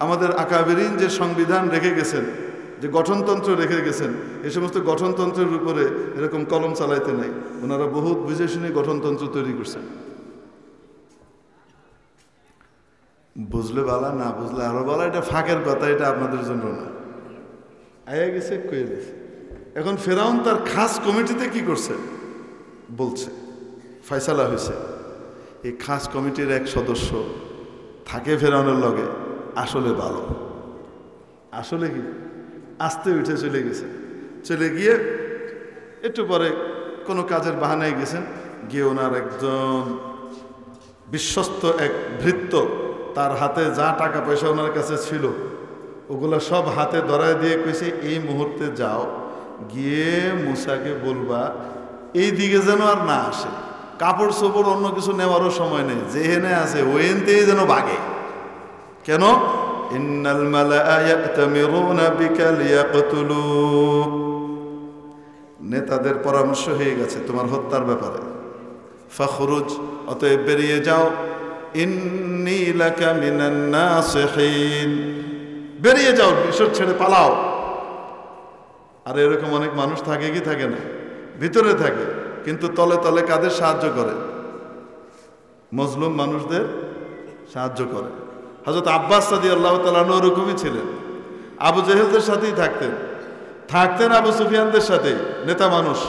আমাদের আকাবেরিন যে সংবিধান রেখে গেছেন, যে গঠনতন্ত্র রেখে গেছেন, এই সমস্ত গঠনতন্ত্রের উপরে এরকম কলম চালাইতে নাই। ওনারা বহুত বুঝে শুনে গঠনতন্ত্র তৈরি করছেন। বুঝলে বালা, না বুঝলে আরো বালা। এটা ফাঁকের কথা, এটা আপনাদের জন্য না। আয়া গেছে, কয়ে গেছে। এখন ফেরাউন তার খাস কমিটিতে কি করছে বলছে, ফয়সালা হয়েছে। এই খাস কমিটির এক সদস্য থাকে ফেরাউনের লগে, আসলে ভালো, আসলে কি আস্তে উঠে চলে গেছে। চলে গিয়ে একটু পরে কোনো কাজের বাহানায় গেছেন, গিয়ে ওনার একজন বিশ্বস্ত এক ভৃত্য, তার হাতে যা টাকা পয়সা ওনার কাছে ছিল ওগুলা সব হাতে ধরায় দিয়ে কইছে, এই মুহূর্তে যাও, গিয়ে মুসাকে বলবা এই দিকে যেন আর না আসে, কাপড় চোপড় অন্য কিছু নেওয়ারও সময় নেই, যেহেনে আছে ওইনতেই যেন ভাগে। কেন? ইন্নাল মালাআ ইয়াতামিরুনা বিকা লিয়াকতুলুক, নেতাদের পরামর্শ হয়ে গেছে তোমার হত্যার ব্যাপারে। ফাখরুজ, অতএব বেরিয়ে যাও। ইন্নী লাকা মিনান নাসিহিন, বেরিয়ে যাও, মিশর ছেড়ে পালাও। আর এরকম অনেক মানুষ থাকে কি থাকে না? ভিতরে থাকে, কিন্তু তলে তলে কাদের সাহায্য করে? মজলুম মানুষদের সাহায্য করে। হযরত আব্বাস রাদিয়াল্লাহু তাআলা আনহু ওরকমই ছিলেন। আবু জেহেলদের সাথেই থাকতেন আবু সুফিয়ানদের সাথেই, নেতা মানুষ,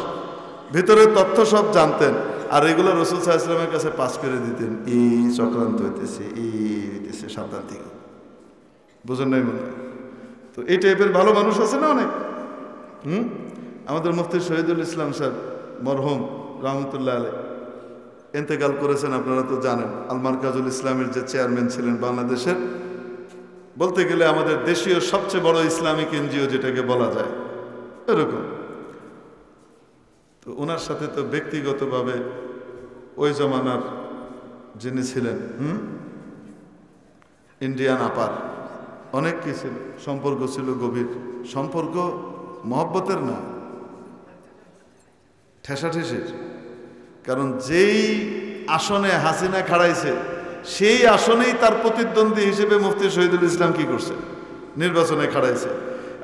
ভিতরের তথ্য সব জানতেন। আর এগুলো রাসূল সাল্লাল্লাহু আলাইহি ওয়াসাল্লামের কাছে পাস করে দিতেন, এই চক্রান্ত হইতেছে, সাবধান থেকে, বুঝেন নাই মনে? তো এই টাইপের ভালো মানুষ আছে না অনেক। আমাদের মুফতি শহীদুল ইসলাম সাহেব মরহুম রহমতুল্লাহ আলাইহি ইন্তেকাল করেছেন, আপনারা তো জানেন। আল মারকাজুল ইসলামের যে চেয়ারম্যান ছিলেন বাংলাদেশের, বলতে গেলে আমাদের দেশীয় সবচেয়ে বড় ইসলামিক এনজিও যেটাকে বলা যায়, এরকম। তো ওনার সাথে তো ব্যক্তিগতভাবে ওই জমানার যিনি ছিলেন ইন্ডিয়ান আপার অনেক কি ছিল, সম্পর্ক ছিল গভীর। সম্পর্ক মহব্বতের না, ঠেসাঠেসির। কারণ যেই আসনে হাসিনা খাড়াইছে সেই আসনেই তার প্রতিদ্বন্দ্বী হিসেবে মুফতি শহীদুল ইসলাম কি করছে, নির্বাচনে খাড়াইছে।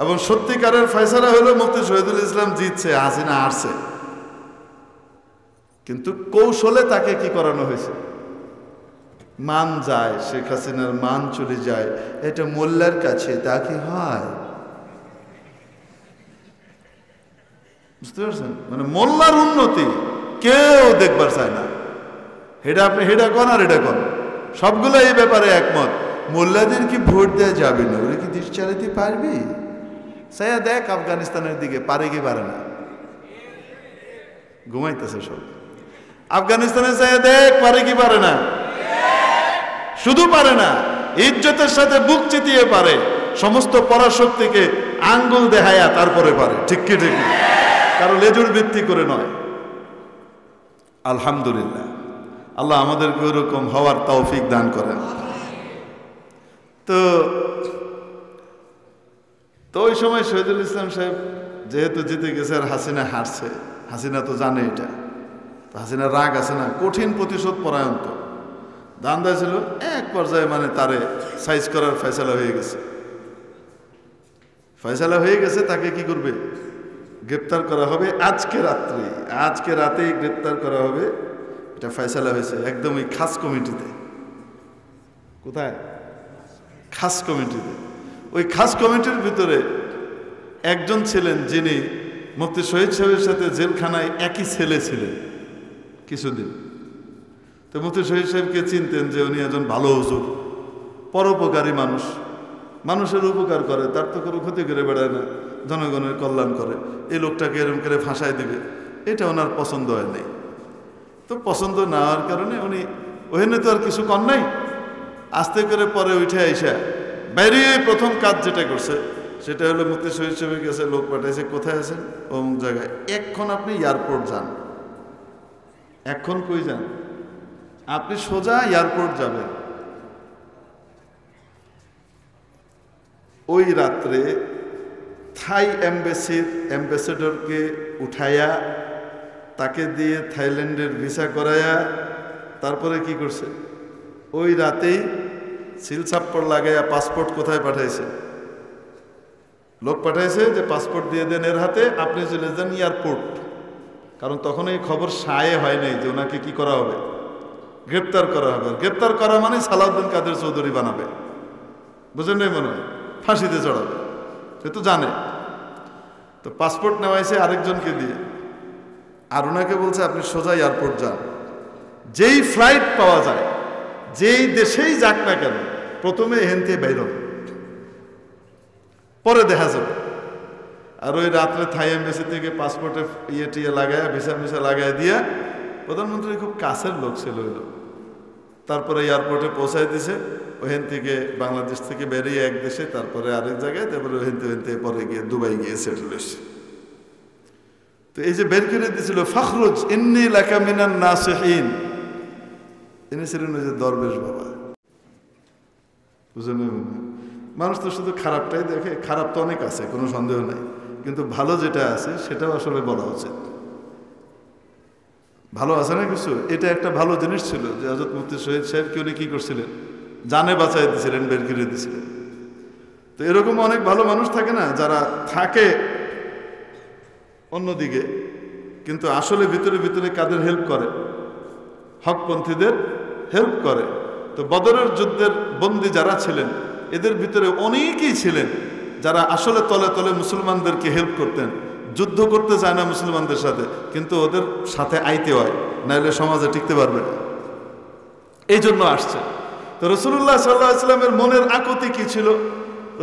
এবং সত্যিকারের ফয়সালা হলো মুফতি শহীদুল ইসলাম জিতছে, হাসিনা হারছে। কিন্তু কৌশলে তাকে কি করানো হয়েছে, মান যায়, শেখ হাসিনার মান চলে যায়। এটা মোল্লার কাছে তা কি হয়, বুঝতে পারছেন? মানে মোল্লার উন্নতি কেউ দেখবার চায় না। হেডা কন আর এটা কন, সবগুলো এই ব্যাপারে একমত। মোল্লাদের কি ভোট দেওয়া যাবে না? ওরা কি দেশ চালাতে পারবি? সায়া দেখ আফগানিস্তানের দিকে, পারে কি পারে না? ঘুমাইতেছে সব। আফগানিস্তানের সায়া দেখ পারে কি পারে না? শুধু পারে না, ইজ্জতের সাথে বুক চিতিয়ে পারে। সমস্ত পরাশক্তিকে আঙ্গুল দেখায়া তারপরে পারে। ঠিক কি ঠিক? কারো লেজুর ভিত্তি করে নয়। আলহামদুলিল্লাহ, আল্লাহ আমাদেরকে ওরকম হওয়ার তৌফিক দান করেন। তো ওই সময় শহীদুল ইসলাম সাহেব যেহেতু জিতে গেছে আর হাসিনা হারছে, হাসিনা তো জানে এটা, তো হাসিনার রাগ আছে না, কঠিন প্রতিশোধ পরায়ণ। তো দান্দা ছিল এক পর্যায়ে, মানে তারে সাইজ করার ফয়সালা হয়ে গেছে। তাকে কি করবে, গ্রেপ্তার করা হবে আজকে রাতেই গ্রেপ্তার করা হবে, এটা ফয়সালা হয়েছে একদম ওই খাস কমিটিতে। কোথায়? খাস কমিটিতে। ওই খাস কমিটির ভিতরে একজন ছিলেন যিনি মুফতি শহীদ সাহেবের সাথে জেলখানায় একই ছেলে ছিলেন কিছুদিন। তো মুফতি শহীদ সাহেবকে চিনতেন যে উনি একজন ভালো হুজুর, পরোপকারী মানুষ, মানুষের উপকার করে, তার তো কোনো ক্ষতি করে বেড়ায় না, জনগণের কল্যাণ করে। এই লোকটাকে এরকম করে ফাঁসায় দিবে, এটা ওনার পছন্দ হয় নাই। তো পছন্দ না হওয়ার কারণে উনি ওখানে তো আর কিছু কর নাই, আস্তে করে পরে উঠে আইসা বাইরে প্রথম কাজ যেটা করছে সেটা হলো মুফতি শহীদ সাহেবের কাছে লোক পাঠাইছে, কোথায় আছেন? অমুক জায়গায়, এখন আপনি এয়ারপোর্ট যান। এখন কই যান? আপনি সোজা এয়ারপোর্ট যাবেন। ওই রাত্রে থাই অ্যাম্বাসেডরকে উঠাইয়া তাকে দিয়ে থাইল্যান্ডের ভিসা করাইয়া তারপরে কি করছে, ওই রাতেই সিলসাপ্পড় লাগাইয়া পাসপোর্ট কোথায় পাঠাইছে, লোক পাঠাইছে যে পাসপোর্ট দিয়ে দেন এর হাতে, আপনি চলে যান এয়ারপোর্ট। কারণ তখন এই খবর সায়ে হয় নাই যে ওনাকে কি করা হবে, গ্রেপ্তার করা হবে। গ্রেপ্তার করা মানে সালাউদ্দিন কাদের চৌধুরী বানাবে, বুঝেন নাই মনে হয়, ফাঁসিতে চড়াবে, সে তো জানে। তো পাসপোর্ট নেওয়াইছে আরেকজনকে দিয়ে, আর ওনাকে বলছে আপনি সোজা এয়ারপোর্ট যান। যেই ফ্লাইট পাওয়া যায়, যেই দেশেই যাক না কেন, প্রথমে এখান থেকে বাইর হবে, পরে দেখা যাবে। আর ওই রাত্রে থাই এম্বাসি থেকে পাসপোর্টে টিয়ে লাগায়, ভিসা লাগাই দিয়া, প্রধানমন্ত্রী খুব কাছের লোক ছিল ওই লোক। তারপরে এয়ারপোর্টে পৌঁছায় দিছে, ওখান থেকে বাংলাদেশ থেকে বেরিয়ে এক দেশে, তারপরে আরেক জায়গায়, তারপরে ওখান থেকে পরে গিয়ে দুবাই গিয়ে সেটেল হয়েছে। তো এই যে বের করে দিয়েছিল ফখরুজ ইন্নী লাকা মিনান নাসিহিন, তিনি ছিলেন ওই যে দরবেশ বাবা, বুঝলেন? মানুষ তো শুধু খারাপটাই দেখে, খারাপ তো অনেক আছে, কোনো সন্দেহ নাই, কিন্তু ভালো যেটা আছে সেটাও আসলে বলা উচিত। ভালো আছে না কিছু, এটা একটা ভালো জিনিস ছিল যে হযরত মুফতি শহীদ সাহেবকে উনি কি করছিলেন, জানে বাঁচাই দিয়েছিলেন, বের করে দিয়েছিলেন। তো এরকম অনেক ভালো মানুষ থাকে না, যারা থাকে অন্যদিকে কিন্তু আসলে ভিতরে ভিতরে কাদের হেল্প করে, হকপন্থীদের হেল্প করে। তো বদরের যুদ্ধের বন্দী যারা ছিলেন এদের ভিতরে অনেকেই ছিলেন যারা আসলে তলে তলে মুসলমানদেরকে হেল্প করতেন। যুদ্ধ করতে চায় না মুসলমানদের সাথে, কিন্তু ওদের সাথে আইতে হয়, নাইলে সমাজে টিকতে পারবে না, এই জন্য আসছে। তো রাসূলুল্লাহ সাল্লাল্লাহু আলাইহি ওয়াসাল্লামের মনের আকুতি কি ছিল?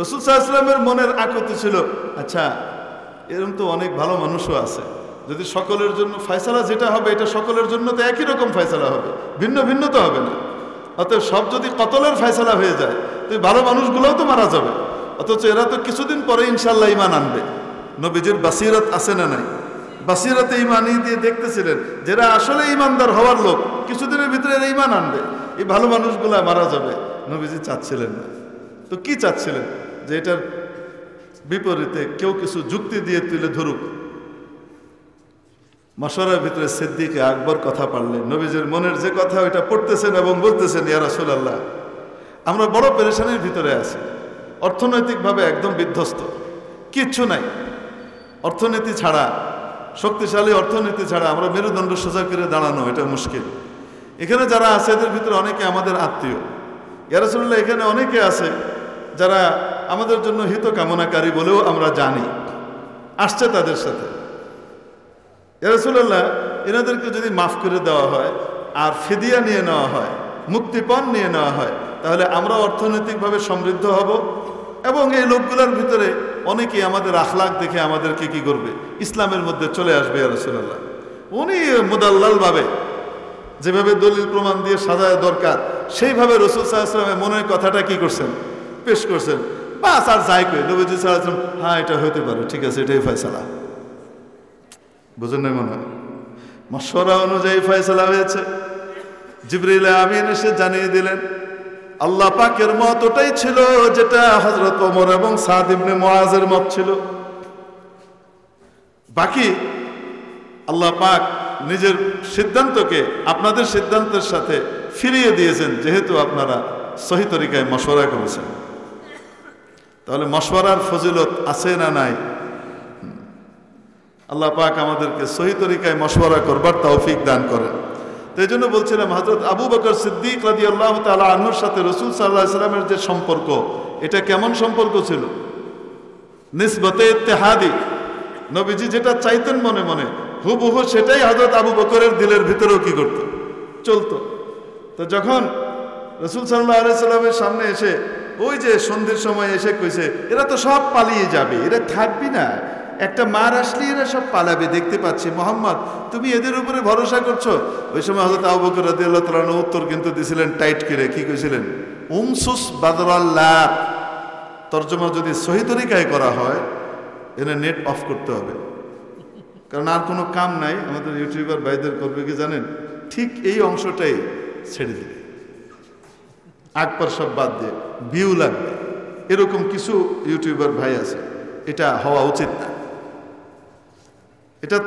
রাসূল সাল্লাল্লাহু আলাইহি ওয়াসাল্লামের মনের আকুতি ছিল, আচ্ছা এরকম তো অনেক ভালো মানুষও আছে, যদি সকলের জন্য ফয়সালা যেটা হবে এটা সকলের জন্য তো একই রকম ফয়সালা হবে, ভিন্ন ভিন্ন তো হবে না। অতএব সব যদি কতলের ফয়সালা হয়ে যায় তো ভালো মানুষগুলোও তো মারা যাবে, অথচ এরা তো কিছুদিন পরে ইনশাআল্লাহ ঈমান আনবে। নবীজির বাসিরাত আছে না নাই? বাসিরাতে ঈমানই দিয়ে দেখতেছিলেন যারা আসলে ঈমানদার হওয়ার লোক কিছুদিনের ভিতরে এরা ঈমান আনবে, এই ভালো মানুষগুলা মারা যাবে। নবীজি চাচ্ছিলেন না। তো কি চাচ্ছিলেন? যে এটার বিপরীতে কেউ কিছু যুক্তি দিয়ে তুলে ধরুক। মাশওয়ারার ভিতরে সিদ্দিকে আকবর কথা পারলেন, নবীজির মনের যে কথা ওইটা পড়তেছেন এবং বলতেছেন, ইয়া রাসূলুল্লাহ আমরা বড় পেরেশানির ভিতরে আছি, অর্থনৈতিকভাবে একদম বিধ্বস্ত, কিচ্ছু নাই। অর্থনীতি ছাড়া, শক্তিশালী অর্থনীতি ছাড়া আমরা মেরুদণ্ড সোজা করে দাঁড়ানো এটা মুশকিল। এখানে যারা আছে এদের ভিতরে অনেকে আমাদের আত্মীয়, ইয়া রাসূলুল্লাহ এখানে অনেকে আছে যারা আমাদের জন্য হিত কামনাকারী বলেও আমরা জানি, আসছে তাদের সাথে। ইয়া রাসূলুল্লাহ এনাদেরকে যদি মাফ করে দেওয়া হয় আর ফিদিয়া নিয়ে নেওয়া হয়, মুক্তিপণ নিয়ে নেওয়া হয়, তাহলে আমরা অর্থনৈতিকভাবে সমৃদ্ধ হব এবং এই লোকগুলোর ভিতরে অনেকেই আমাদের আখলাক দেখে আমাদেরকে কি করবে, ইসলামের মধ্যে চলে আসবে। ইয়া রাসূলুল্লাহ উনি মুদাল্লালভাবে যেভাবে দলিল প্রমাণ দিয়ে সাজায় দরকার সেইভাবে রাসূল সাল্লাল্লাহু আলাইহি ওয়াসাল্লামের মনের কথাটা কি করছেন, পেশ করছেন। বাস আর যাই কই নবীজি সাল্লাল্লাহু আলাইহি ওয়াসাল্লাম, হ্যাঁ এটা হতে পারে, ঠিক আছে, এটাই ফয়সালা। বুঝেন নাই মনে হয়? মাশওয়ারা অনুযায়ী ফয়সালা হয়েছে। জিবরিল আমিন এসে জানিয়ে দিলেন আল্লাহ পাকের মত ওটাই ছিল যেটা হযরত ওমর এবং সাদ ইবনে মুআজের মত ছিল। বাকি আল্লাহ পাক নিজের সিদ্ধান্তকে আপনাদের সিদ্ধান্তের সাথে ফিরিয়ে দিয়েছেন, যেহেতু আপনারা সহি তরিকায় মশওয়ারা করেছেন। তাহলে মশওয়ারার ফজিলত আছে না নাই? আল্লাহ পাক আমাদেরকে সহি তরিকায় মশওয়ারা করবার তৌফিক দান করেন। তো এই জন্য বলছিলাম হযরত আবু বকর সিদ্দিক রাদিয়াল্লাহু তাআলা আনহুর সাথে রাসূল সাল্লাল্লাহু আলাইহি ওয়াসাল্লামের যে সম্পর্ক, এটা কেমন সম্পর্ক ছিল? নিসবতে ইত্তেহাদি। নবীজি যেটা চাইতেন মনে মনে হুবহু সেটাই হযরত আবু বকরের দিলের ভিতরেও কি করত, চলতো। তো যখন রাসূল সাল্লাল্লাহু আলাইহি ওয়াসাল্লামের সামনে এসে ওই যে সন্ধ্যের সময় এসে কইছে এরা তো সব পালিয়ে যাবে, এরা থাকবি না, একটা মার আসলে এরা সব পালাবে, দেখতে পাচ্ছি মুহাম্মদ তুমি এদের উপরে ভরসা করছো। ওই সময় হযরত আবু বকর রাদিয়াল্লাহু তাআলা উত্তর কিন্তু দিছিলেন টাইট করে, কি কইছিলেন? উমসুস বাদরাল্লাহ। তরজমা যদি সহি তরিকায় করা হয় এনে নেট অফ করতে হবে, কারণ আর কোনো কাম নাই। আমাদের ইউটিউবার ভাইদের করবে কি জানেন, ঠিক এই অংশটাই ছেড়ে দিবে, আকবার সব বাদ দিয়ে ভিউ লাগবে, এরকম কিছু ইউটিউবার ভাই আছে। এটা হওয়া উচিত না। এটা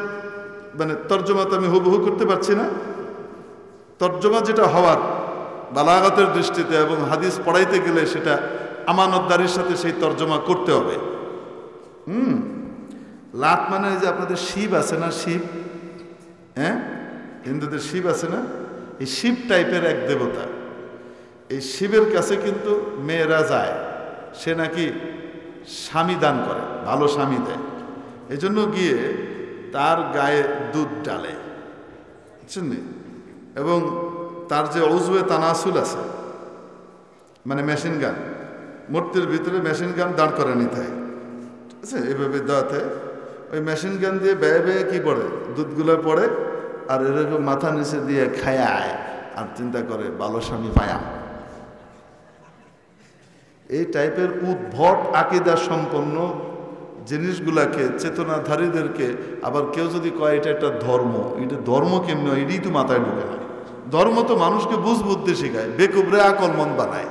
মানে তর্জমা তো আমি হুবহু করতে পারছি না। তর্জমা যেটা হওয়ার বালাগাতের দৃষ্টিতে এবং হাদিস পড়াইতে গেলে সেটা আমানতদারির সাথে সেই তর্জমা করতে হবে। লাত মানে যে আপনাদের শিব আছে না, শিব, হ্যাঁ হিন্দুদের শিব আছে না, এই শিব টাইপের এক দেবতা। এই শিবের কাছে কিন্তু মেয়েরা যায়, সে নাকি স্বামী দান করে, ভালো স্বামী দেয়। এই জন্য গিয়ে তার গায়ে দুধ ডালে, বুঝছেন নি? এবং তার যে উজবে তানাসুল আছে, মানে মেশিন গান, মূর্তির ভিতরে মেশিন গান দাঁড় করে নিতে হয়, ঠিক আছে, এভাবে দেওয়াতে ওই মেশিন গান দিয়ে ব্যয় ব্যয় কি পড়ে, দুধগুলো পড়ে, আর এরকম মাথা নিচে দিয়ে খায়ায় আর চিন্তা করে ভালো স্বামী পায়াম। এই টাইপের উদ্ভট আকীদা সম্পন্ন জিনিসগুলাকে, চেতনাধারীদেরকে, আবার কেউ যদি কয় এটা একটা ধর্ম, এটা ধর্ম কেমনি হয়, এটাই তো মাথায় ঢুকে না। ধর্ম তো মানুষকে বুঝ বুদ্ধি শেখায়, বেকুবরে আকল মন বানায়।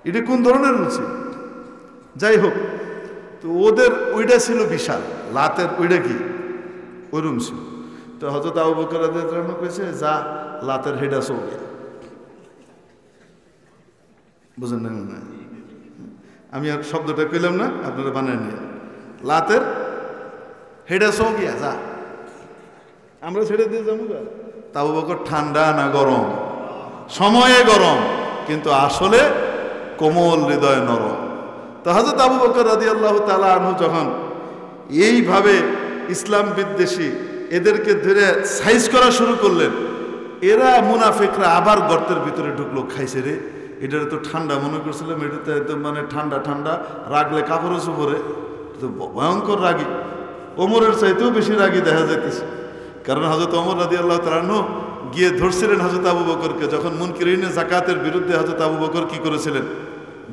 এটা কোন ধরনের রুচি? যাই হোক, তো ওদের ওইটা ছিল বিশাল, লাতের ওইটা কি ওইরকম ছিল। তো হযরত আবু বকর রাদিয়াল্লাহু আনহু কইছে যা লাতের হেডা চৌকে, বুঝেন না মনে হয়? আমি আর শব্দটা কইলাম না, আপনারা বানায় নিয়ে, লাতের হেডা চৌকিয়া যা, আমরা ছেড়ে দিয়ে যাবো। তা আবু বকর ঠান্ডা না গরম, সময়ে গরম কিন্তু আসলে কোমল হৃদয় নরম। তো হযরত আবু বকর রাদিয়াল্লাহু তাআলা আনহু যখন এইভাবে ইসলাম বিদ্বেষী এদেরকে ধরে সাইজ করা শুরু করলেন, এরা মুনাফিকরা আবার গর্তের ভিতরে ঢুকলো। খাইছে রে, এটার তো ঠান্ডা মনে করছিলাম, এটা তো একদম মানে ঠান্ডা ঠান্ডা, রাগলে কাপড় চোপড়ে, তো ভয়ঙ্কর রাগী। ওমরের চাইতেও বেশি রাগী দেখা যাইতেছে। কারণ হযরত ওমর রাদিয়াল্লাহু তাআলা আনহু গিয়ে ধরছিলেন হযরত আবু বকরকে, যখন মুনকিরিনে যাকাতের বিরুদ্ধে হযরত আবু বকর কি করেছিলেন,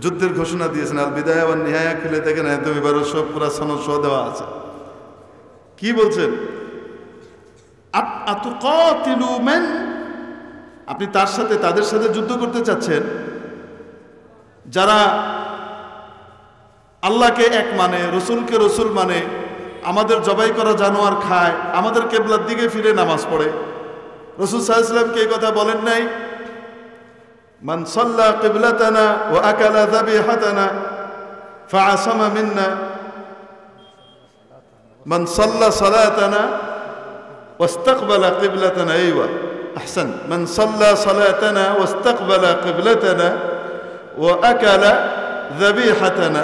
যুদ্ধের ঘোষণা দিয়েছেন। আল বিদায়া ওয়ান নিহায়া খুলে দেখেন, একদম এবারও সব পুরা সনদ সহ দেওয়া আছে। কি বলছেন? আতুকাতিলু মান, আপনি তাদের সাথে যুদ্ধ করতে চাচ্ছেন যারা আল্লাহকে এক মানে, রসুলকে রসুল মানে, আমাদের জবাই করা জানোয়ার খায়, আমাদের কেবলার দিকে ফিরে নামাজ পড়ে। রাসূল সাল্লাল্লাহু আলাইহি ওয়াসাল্লাম কে কথা বলেন নাই? মান সাল্লা কিবলাতানা ওয়া আকালা যাবিহাতানা ফাআসামা মিন্না, মান সাল্লা সালাতানা ওয়াস্তাকবালা কিবলাতানা, আইওয়া আহসান, মান সাল্লা সালাতানা ওয়াস্তাকবালা কিবলাতানা ওয়া আকালা যাবিহাতানা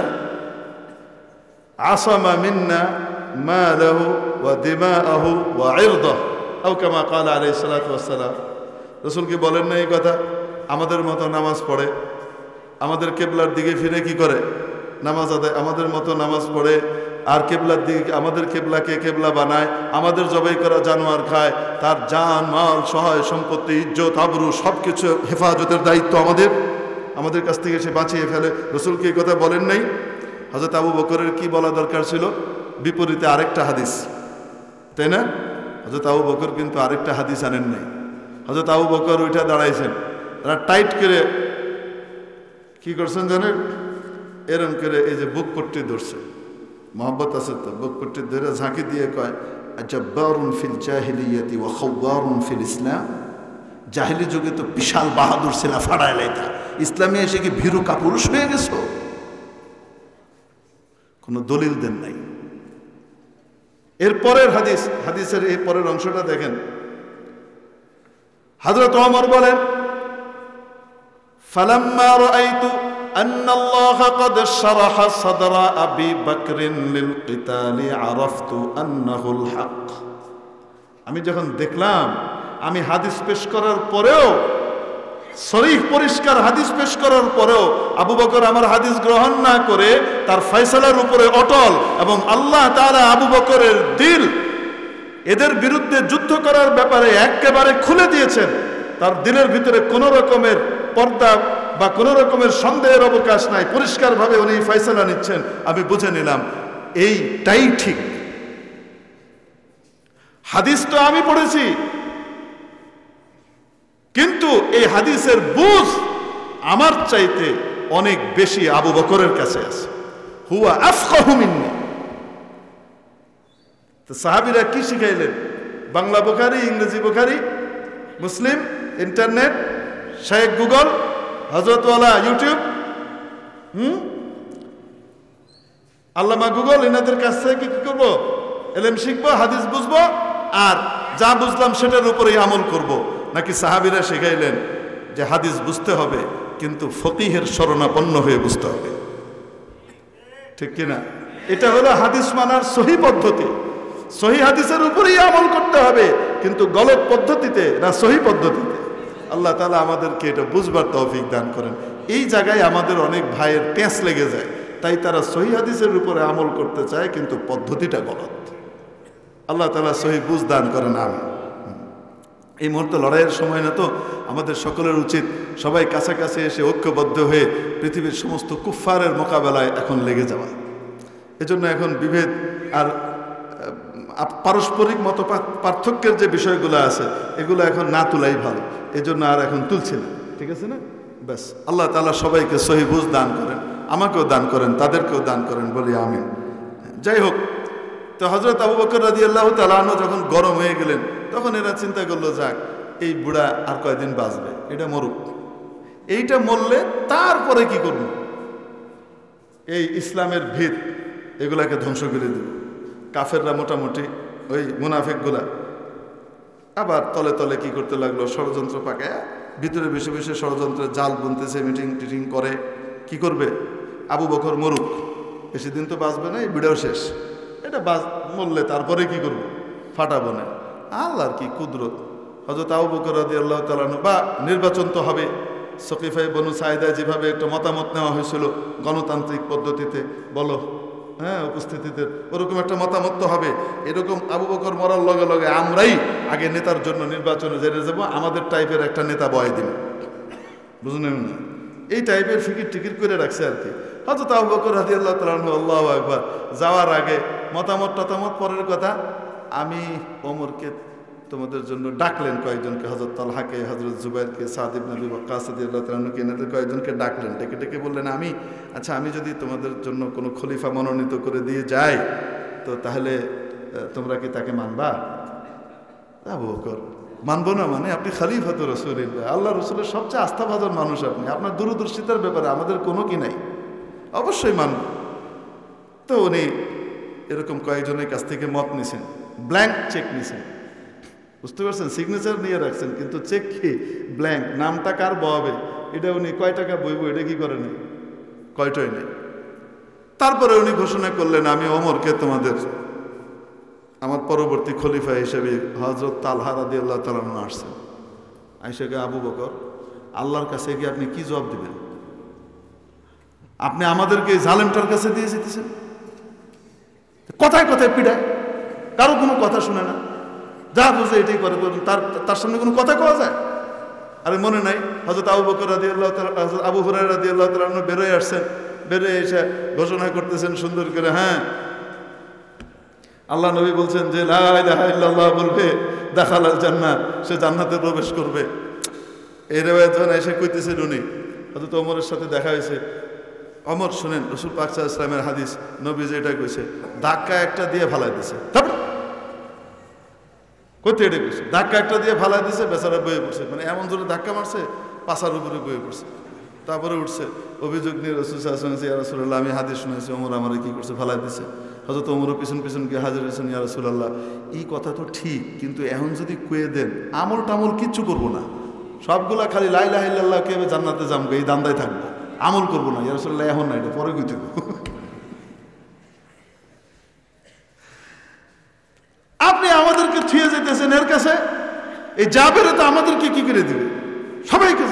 আসামা মিন্না মালাহু ওয়া দিমাআহু ওয়া ইরদাহু, আও কামা ক্বালা আলাইহিস সালাতু ওয়াস সালাম। রাসূল কি বলেন না এই কথা? আমাদের মতো নামাজ পড়ে, আমাদের কেবলার দিকে ফিরে কি করে? নামাজ আদায়, আমাদের মতো নামাজ পড়ে, আর কেবলার দিকে, আমাদের কেবলাকে কেবলা বানায়, আমাদের জবাই করা জানোয়ার খায়, তার জান মাল সহায় সম্পত্তি ইজ্জত আবরু সবকিছু হেফাজতের দায়িত্ব আমাদের কাছ থেকে সে বাঁচিয়ে ফেলে। রাসূল কি এই কথা বলেন নাই? হযরত আবু বকরের কি বলা দরকার ছিল? বিপরীতে আরেকটা হাদিস, তাই না? হযরত আবু বকর কিন্তু আরেকটা হাদিস আনেন নাই। হযরত আবু বকর ওইটা দাঁড়াইছেন, তারা টাইট করে কি করছেন জানেন? এরম করে এই যে বুক পট্টি ধরছে, মহব্বত আছে তো, বুক পট্টি ধরে ঝাঁকি দিয়ে কয়, আজাব্বারুন ফিল জাহিলিয়াতি ওয়া খাওয়ারুন ফিল ইসলাম। জাহিলি যুগে তো বিশাল বাহাদুর ছিল, ফাড়ায় লাইতা, ইসলামে এসে কি ভীরু কাপুরুষ হয়ে গেছো? কোনো দলিল দেন নাই। এরপরের হাদিসের এই পরের অংশটা দেখেন। হযরত ওমর বলেন, ফালাম্মা রাআইতু আন্না আল্লাহ ক্বাদ শারাহা সাদরা আবি বকরিন লিল কিতালি আরাফতু আন্নাহুল হক। আমি যখন দেখলাম, আমি হাদিস পেশ করার পরেও, সরিহ পরিষ্কার হাদিস পেশ করার পরেও আবু বকর আমার হাদিস গ্রহণ না করে তার ফয়সালার উপরে অটল, এবং আল্লাহ তাআলা আবু বকরের দিল এদের বিরুদ্ধে যুদ্ধ করার ব্যাপারে একেবারে খুলে দিয়েছেন। তার দিলের ভিতরে কোনো রকমের পর্দা বা কোনো রকমের সন্দেহের অবকাশ নাই, পরিষ্কারভাবে উনি ফয়সালা নিচ্ছেন। আমি বুঝে নিলাম এইটাই ঠিক। হাদিস তো আমি পড়েছি, কিন্তু এই হাদিসের বুঝ আমার চাইতে অনেক বেশি আবু বকরের কাছে আছে। হুয়া আফকাহু মিন্নি। তো সাহাবীরা কি শিখাইলেন? বাংলা বুখারী, ইংরেজি বুখারী, মুসলিম, ইন্টারনেট, শেখ গুগল, হযরতওয়ালা ইউটিউব, আল্লামা গুগল, এনাদের কাছ থেকে কি করবো? এলেম শিখবো, হাদিস বুঝবো, আর যা বুঝলাম সেটার উপরেই আমল করব। নাকি সাহাবীরা শিখাইলেন যে হাদিস বুঝতে হবে, কিন্তু ফকিহের শরণাপন্ন হয়ে বুঝতে হবে? ঠিক কিনা? এটা হলো হাদিস মানার সহি পদ্ধতি। সহি হাদিসের উপরেই আমল করতে হবে, কিন্তু গলত পদ্ধতিতে না, সহি পদ্ধতিতে। আল্লাহ তাআলা আমাদেরকে এটা বুঝবার তৌফিক দান করেন। এই জায়গায় আমাদের অনেক ভাইয়ের পেঁচ লেগে যায়, তাই তারা সহি হাদিসের উপরে আমল করতে চায়, কিন্তু পদ্ধতিটা গলত। আল্লাহ তাআলা সহি বুঝ দান করেন। আমি এই মুহূর্তে লড়াইয়ের সময় না, তো আমাদের সকলের উচিত সবাই কাছাকাছি এসে ঐক্যবদ্ধ হয়ে পৃথিবীর সমস্ত কুফফারের মোকাবেলায় এখন লেগে যাওয়া। এজন্য এখন বিভেদ আর পারস্পরিক মত পার্থক্যের যে বিষয়গুলো আছে, এগুলো এখন না তোলাই ভালো। এজন্য আর এখন তুলছি না, ঠিক আছে না? ব্যাস, আল্লাহ তাআলা সবাইকে সহি বুঝ দান করেন, আমাকেও দান করেন, তাদেরকেও দান করেন, বলি আমিন। যাই হোক, তো হযরত আবু বকর রাদিয়াল্লাহু তাআলা আনহু যখন গরম হয়ে গেলেন, তখন এরা চিন্তা করলো, যাক এই বুড়া আর কয়দিন বাঁচবে, এটা মরুক, এইটা মরলে তারপরে কি করব? এই ইসলামের ভিত এগুলাকে ধ্বংস করে দেব। কাফেররা মোটামুটি ওই মুনাফিকগুলা আবার তলে তলে কি করতে লাগলো, ষড়যন্ত্র পাকায়া ভিতরে বসে বসে ষড়যন্ত্রের জাল বুনতেছে, মিটিং টিটিং করে। কি করবে? আবু বকর মরুক, বেশি দিন তো বাঁচবে না, এই ভিডিও শেষ, এটা মরলে তারপরে কি করব? ফাটাবো না। আল্লাহর কি কুদরত। হযরত আবু বকর রাদিয়াল্লাহু তাআলা আনহু, বা নির্বাচন তো হবে, সকিফায়ে বনু সাইদায় যেভাবে একটা মতামত নেওয়া হয়েছিল গণতান্ত্রিক পদ্ধতিতে, বলো হ্যাঁ উপস্থিতিতে, ওরকম একটা মতামত তো হবে। এরকম আবু বকর মরার লগে লগে আমরাই আগে নেতার জন্য নির্বাচনে জেনে যাব, আমাদের টাইপের একটা নেতা বয় দিন, বুঝলেন না? এই টাইপের ফিকির টিকির করে রাখছে আর কি। হযরত আবু বকর রাদিয়াল্লাহু তাআলা আনহু, আল্লাহু আকবার, যাওয়ার আগে মতামত পরের কথা, আমি ওমরকে তোমাদের জন্য ডাকলেন কয়েকজনকে, হযরত তালহাকে, হযরত জুবাইরকে, সাদ ইবনে আবি ওয়াক্কাস রাদিয়াল্লাহু তাআলা আনহুকে, এনাদের কয়েকজনকে ডাকলেন, ডেকে ডেকে বললেন, আমি যদি তোমাদের জন্য কোনো খলিফা মনোনীত করে দিয়ে যাই, তো তাহলে তোমরা কি তাকে মানবা? আবু বকর, মানবো না মানে? আপনি খলিফাতু রাসূলিল্লাহ, আল্লাহ রসুলের সবচেয়ে আস্থাভাজন মানুষ, আপনি, আপনার দূরদর্শিতার ব্যাপারে আমাদের কোনো কি নাই, অবশ্যই মানব। তো উনি এরকম কয়েকজনের কাছ থেকে মত নিছেন, ব্ল্যাঙ্ক চেক নিছেন, বুঝতে পারছেন? সিগনেচার নিয়ে রাখছেন, কিন্তু চেক কি ব্ল্যাঙ্ক, নামটা কার বহাবে এটা উনি কয় টাকা বইব এটা কি করেনি, কয়টাই নেই। তারপরে উনি ঘোষণা করলেন, আমি ওমরকে তোমাদের আমার পরবর্তী খলিফা হিসেবে, হযরত তালহা রাদিয়াল্লাহু তাআলা আনহু আসছেন। আয়েশাকে, আবু বকর, আল্লাহর কাছে গিয়ে আপনি কি জবাব দিবেন? আপনি আমাদেরকে জালেমটার কাছে দিয়ে যেতেছেন, কথায় কথায় পিড়ায়, কারো কোনো কথা শুনে না, যা বুঝে এটাই করে, তার সামনে কোনো কথা কওয়া যায়? আরে মনে নাই হযরত আবু বকর রাদিয়াল্লাহু তাআলা, হযরত আবু হুরায়রা রাদিয়াল্লাহু তাআলা আনহু বেরোয় আসছেন, বেরোয় এসে ঘোষণা করতেছেন সুন্দর করে, হ্যাঁ আল্লাহ নবী বলছেন যে লা ইলাহা ইল্লাল্লাহ বলবে দাখালাল জান্নাহ, সে জান্নাতে প্রবেশ করবে। এই রিওয়ায়াত যখন এসে কইতেছেন উনি, হযরত ওমরের সাথে দেখা হয়েছে। ওমর শুনেন, রাসূল পাক সাল্লাল্লাহু আলাইহি ওয়াসাল্লামের হাদিস, নবী যেটা কইছে, ধাক্কা একটা দিয়ে ফালাই দিছে, কোথায় এটা কইছে, ধাক্কা একটা দিয়ে ফালাই দিছে, বেচারা বয়ে পড়ছে, মানে এমন জোরে ধাক্কা মারছে, পাছার উপরে বয়ে পড়ছে। তারপরে উঠছে, অভিযোগ নিয়ে রাসূল সাল্লাল্লাহু আলাইহি ওয়াসাল্লাম, ইয়া রাসূলুল্লাহ, আমি হাদিস শুনেছি ওমর আমারে কি করছে, ফালাই দিছে। হযরত ওমরও পিছন পিছন গিয়ে হাজির হয়েছেন, ইয়া রাসূলুল্লাহ, এই কথা তো ঠিক, কিন্তু এখন যদি কয়ে দেন আমল টামল কিচ্ছু করবো না, সবগুলা খালি লা ইলাহা ইল্লাল্লাহ কে জান্নাতে যাবো, এই দান্দায় থাকবো, আমল করবো না। ইয়া রাসূলুল্লাহ, এখন না, এটা পরে কইতে। আপনি আমাদেরকে থুয়ে যেতেছেন এর কাছে, এই জাবেরে তো আমাদেরকে কি করে দিবে, সবাইকে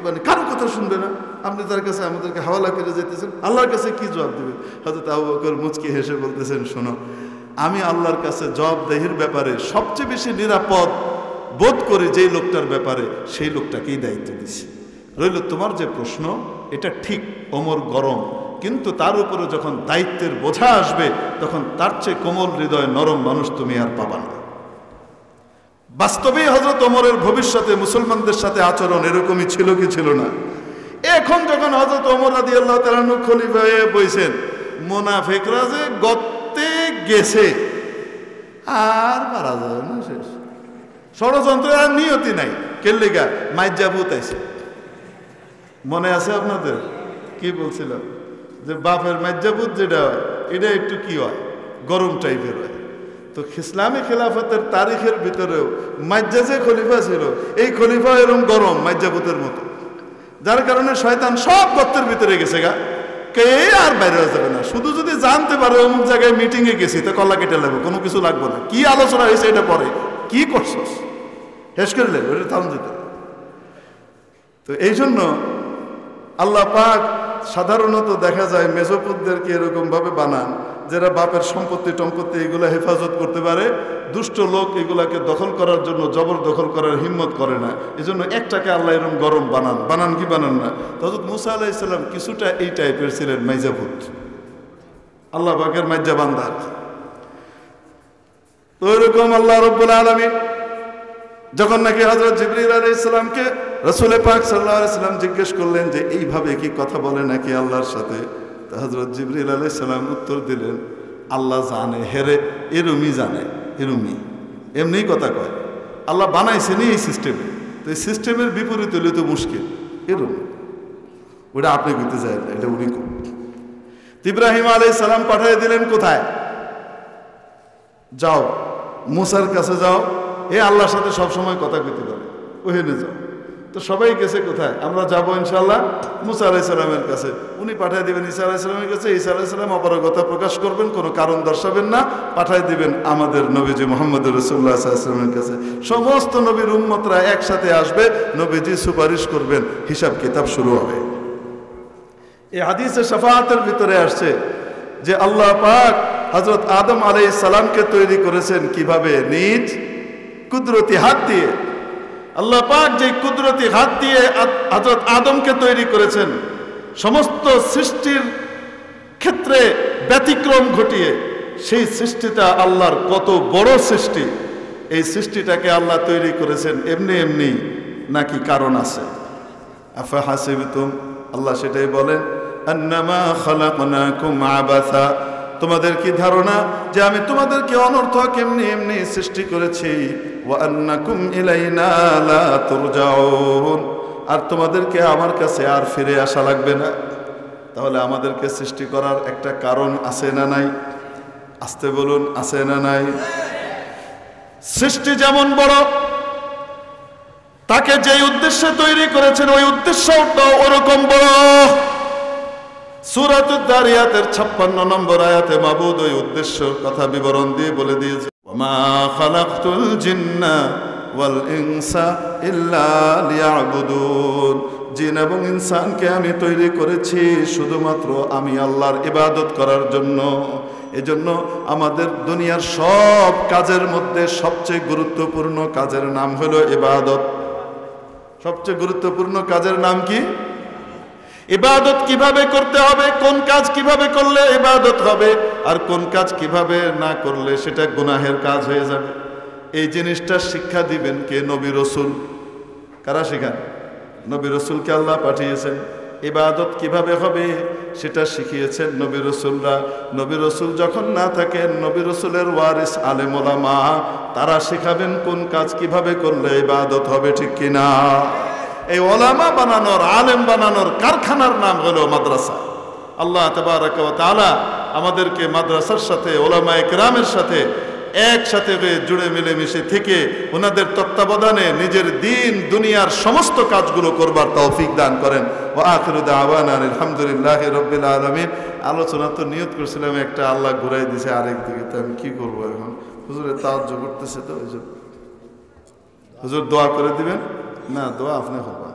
মানে কারো কথা শুনবে না, আপনি তার কাছে আমাদেরকে হাওয়ালা করে যেতেছেন, আল্লাহর কাছে কি জবাব দেবেন? হযরত আবু বকর মুচকি হেসে বলতেছেন, শোনো, আমি আল্লাহর কাছে জবাবদেহির ব্যাপারে সবচেয়ে বেশি নিরাপদ বোধ করি যেই লোকটার ব্যাপারে, সেই লোকটাকেই দায়িত্ব দিছি। রইল তোমার যে প্রশ্ন, এটা ঠিক, ওমর গরম, কিন্তু তার উপরে যখন দায়িত্বের বোঝা আসবে, তখন তার চেয়ে কোমল হৃদয় নরম মানুষ তুমি আর পাবা না। বাস্তবেই হযরত ওমরের ভবিষ্যতে মুসলমানদের সাথে আচরণ এরকমই ছিল কি ছিল না? এখন যখন হযরত ওমর রাদিয়াল্লাহু তাআলা আনহু খলিফা হয়ে বইছেন, মুনাফিকরা যে গর্তে গেছে, আর পারা যায় না, শেষ। ষড়যন্ত্রের আর নিয়তি নাই, কেল্লিগা মাইজাবুত আইছে। মনে আছে আপনাদের কি বলছিলাম, যে বাপের মাইজাবুত যেটা হয়, এটা একটু কি হয়, গরম টাইপের হয়। তো ইসলামী খেলাফতের তারিখের ভিতরেও মাজ্জা যে খলিফা ছিল, এই খলিফা এরকম গরম মাজ্জাবুতের মতো, যার কারণে শয়তান সব গর্তের ভিতরে গেছে গা, কে আর বাইরে যাবে না। শুধু যদি জানতে পারে অমুক জায়গায় মিটিংয়ে গেছি, তো কলা কেটে লাগবে, কোনো কিছু লাগবে না, কি আলোচনা হয়েছে এটা পরে, কি করছস হেস করে লাগবে, ওটা থাম যেত। তো এই জন্য আল্লাহ পাক সাধারণত দেখা যায় মেজপুতদেরকে এরকম ভাবে বানান, যারা বাপের সম্পত্তি টম্পত্তি এগুলা হেফাজত করতে পারে, দুষ্ট লোক এগুলাকে দখল করার জন্য জবরদখল করার হিম্মত করে না। এই জন্য একটাকে আল্লাহ এরকম গরম বানান কি বানান না? হযরত মুসা আলাইহিস সালাম কিছুটা এই টাইপের ছিলেন, মাইজাভূত, আল্লাহ পাকের মাইজা বান্দা। তো এরকম আল্লাহ রাব্বুল আলামিন যখন নাকি হযরত জিবরিল আলাইহিস সালামকে রাসূল পাক সাল্লাল্লাহু আলাইহি ওয়াসাল্লাম জিজ্ঞেস করলেন যে এইভাবে কি কথা বলে নাকি আল্লাহর সাথে, তো হযরত জিবরিল আলাইহিস সালাম উত্তর দিলেন, আল্লাহ জানে, হেরে এরুমি জানে, এরুমি এমনিই কথা কয়, আল্লাহ বানাইছেন এই সিস্টেমে, তো এই সিস্টেমের বিপরীত হলে তো মুশকিল, এরুমি, ওটা আপনি কইতে চাই না, এটা উনি করুন। ইব্রাহিম আলাইহিস সালাম পাঠিয়ে দিলেন কোথায়, যাও মুসার কাছে যাও, এ আল্লাহর সাথে সবসময় কথা কইতে পারে, ওখানে যাও। তো সবাই গেছে কোথায়? আমরা যাবো ইনশাল্লাহ মুসা আলাইহিস সালামের কাছে, উনি পাঠিয়ে দিবেন ঈসা আলাইহিস সালামের কাছে, ঈসা আলাইহিস সালাম অপারগতা প্রকাশ করবেন, কোনো কারণ দর্শাবেন না, পাঠিয়ে দিবেন আমাদের নবীজি মুহাম্মদ রাসূলুল্লাহ সাল্লাল্লাহু আলাইহি ওয়াসাল্লামের কাছে। সমস্ত নবীর উম্মতরা একসাথে আসবে, নবীজি সুপারিশ করবেন, হিসাব কিতাব শুরু হবে। এই হাদিসে শাফাআতের ভিতরে আসছে যে আল্লাহ পাক হযরত আদম আলাইহিস সালামকে তৈরি করেছেন কিভাবে? নিজ কুদরতি হাত দিয়ে। আল্লাহ পাক যে কুদরতি হাত দিয়ে হযরত আদমকে তৈরি করেছেন, সমস্ত সৃষ্টির ক্ষেত্রে ব্যতিক্রম ঘটিয়ে, সেই সৃষ্টিটা আল্লাহর কত বড় সৃষ্টি, এই সৃষ্টিটাকে আল্লাহ তৈরি করেছেন এমনি এমনি নাকি কারণ আছে? আফা হাসিবতুম, আল্লাহ সেটাই বলেন, আন্নামা খালাকনাকুম আবাসা, তোমাদের কি ধারণা যে আমি তোমাদেরকে অনর্থক এমনি এমনি সৃষ্টি করেছি? ওয়া আন্নাকুম ইলাইনা লা তুরজাউন, আর তোমাদেরকে আমার কাছে আর ফিরে আসা লাগবে না। তাহলে আমাদেরকে সৃষ্টি করার একটা কারণ আছে না নাই? আসতে বলুন, আছে না নাই? সৃষ্টি যেমন বড়, তাকে যেই উদ্দেশ্যে তৈরি করেছেন ওই উদ্দেশ্যটাও ওরকম বড়। সূরাতুদ দারিয়াতের 56 নম্বর আয়াতে মাবুদ ওই উদ্দেশ্য কথা বিবরণ দিয়ে বলে দিয়েছে, ওমা খালাকতুল জিন্না ওয়াল ইনসা ইল্লা লিয়াবুদুন, জিন এবং ইনসানকে আমি তৈরি করেছি শুধুমাত্র আমি আল্লাহর ইবাদত করার জন্য। এজন্য আমাদের দুনিয়ার সব কাজের মধ্যে সবচেয়ে গুরুত্বপূর্ণ কাজের নাম হলো ইবাদত। সবচেয়ে গুরুত্বপূর্ণ কাজের নাম কি? ইবাদত কিভাবে করতে হবে, কোন কাজ কিভাবে করলে ইবাদত হবে, আর কোন কাজ কিভাবে না করলে সেটা গুনাহের কাজ হয়ে যাবে, এই জিনিসটা শিক্ষা দিবেন কে? নবী রাসূল। কারা শেখান? নবী রাসূলকে আল্লাহ পাঠিয়েছেন। ইবাদত কিভাবে হবে সেটা শিখিয়েছেন নবী রাসূলরা। নবী রাসূল যখন না থাকেন, নবী রাসূলের ওয়ারিস আলেম ওলামা, তারা শেখাবেন কোন কাজ কিভাবে করলে ইবাদত হবে, ঠিক কিনা? এই ওলামা বানানোর, আলেম বানানোর কারখানার নাম হলো মাদ্রাসা। আল্লাহ তাবারাকা ওয়া তাআলা আমাদেরকে মাদ্রাসার সাথে, ওলামায়ে কেরামের সাথে একসাথে হয়ে জুড়ে মিলেমিশে থেকে ওনাদের তত্ত্বাবধানে নিজের দিন দুনিয়ার সমস্ত কাজগুলো করবার তৌফিক দান করেন। ওয়া আখিরু দাওয়ানা আলহামদুলিল্লাহি রাব্বিল আলামিন। আলোচনা তো নিয়ত করেছিলাম একটা, আল্লাহ ঘুরাই দিয়েছে আরেক দিকে, তো আমি কি করবো এখন? হুজুরের তাওয়াজ্জুহ করতেছে, তো হুজুর দোয়া করে দিবেন না? দোয়া আপনি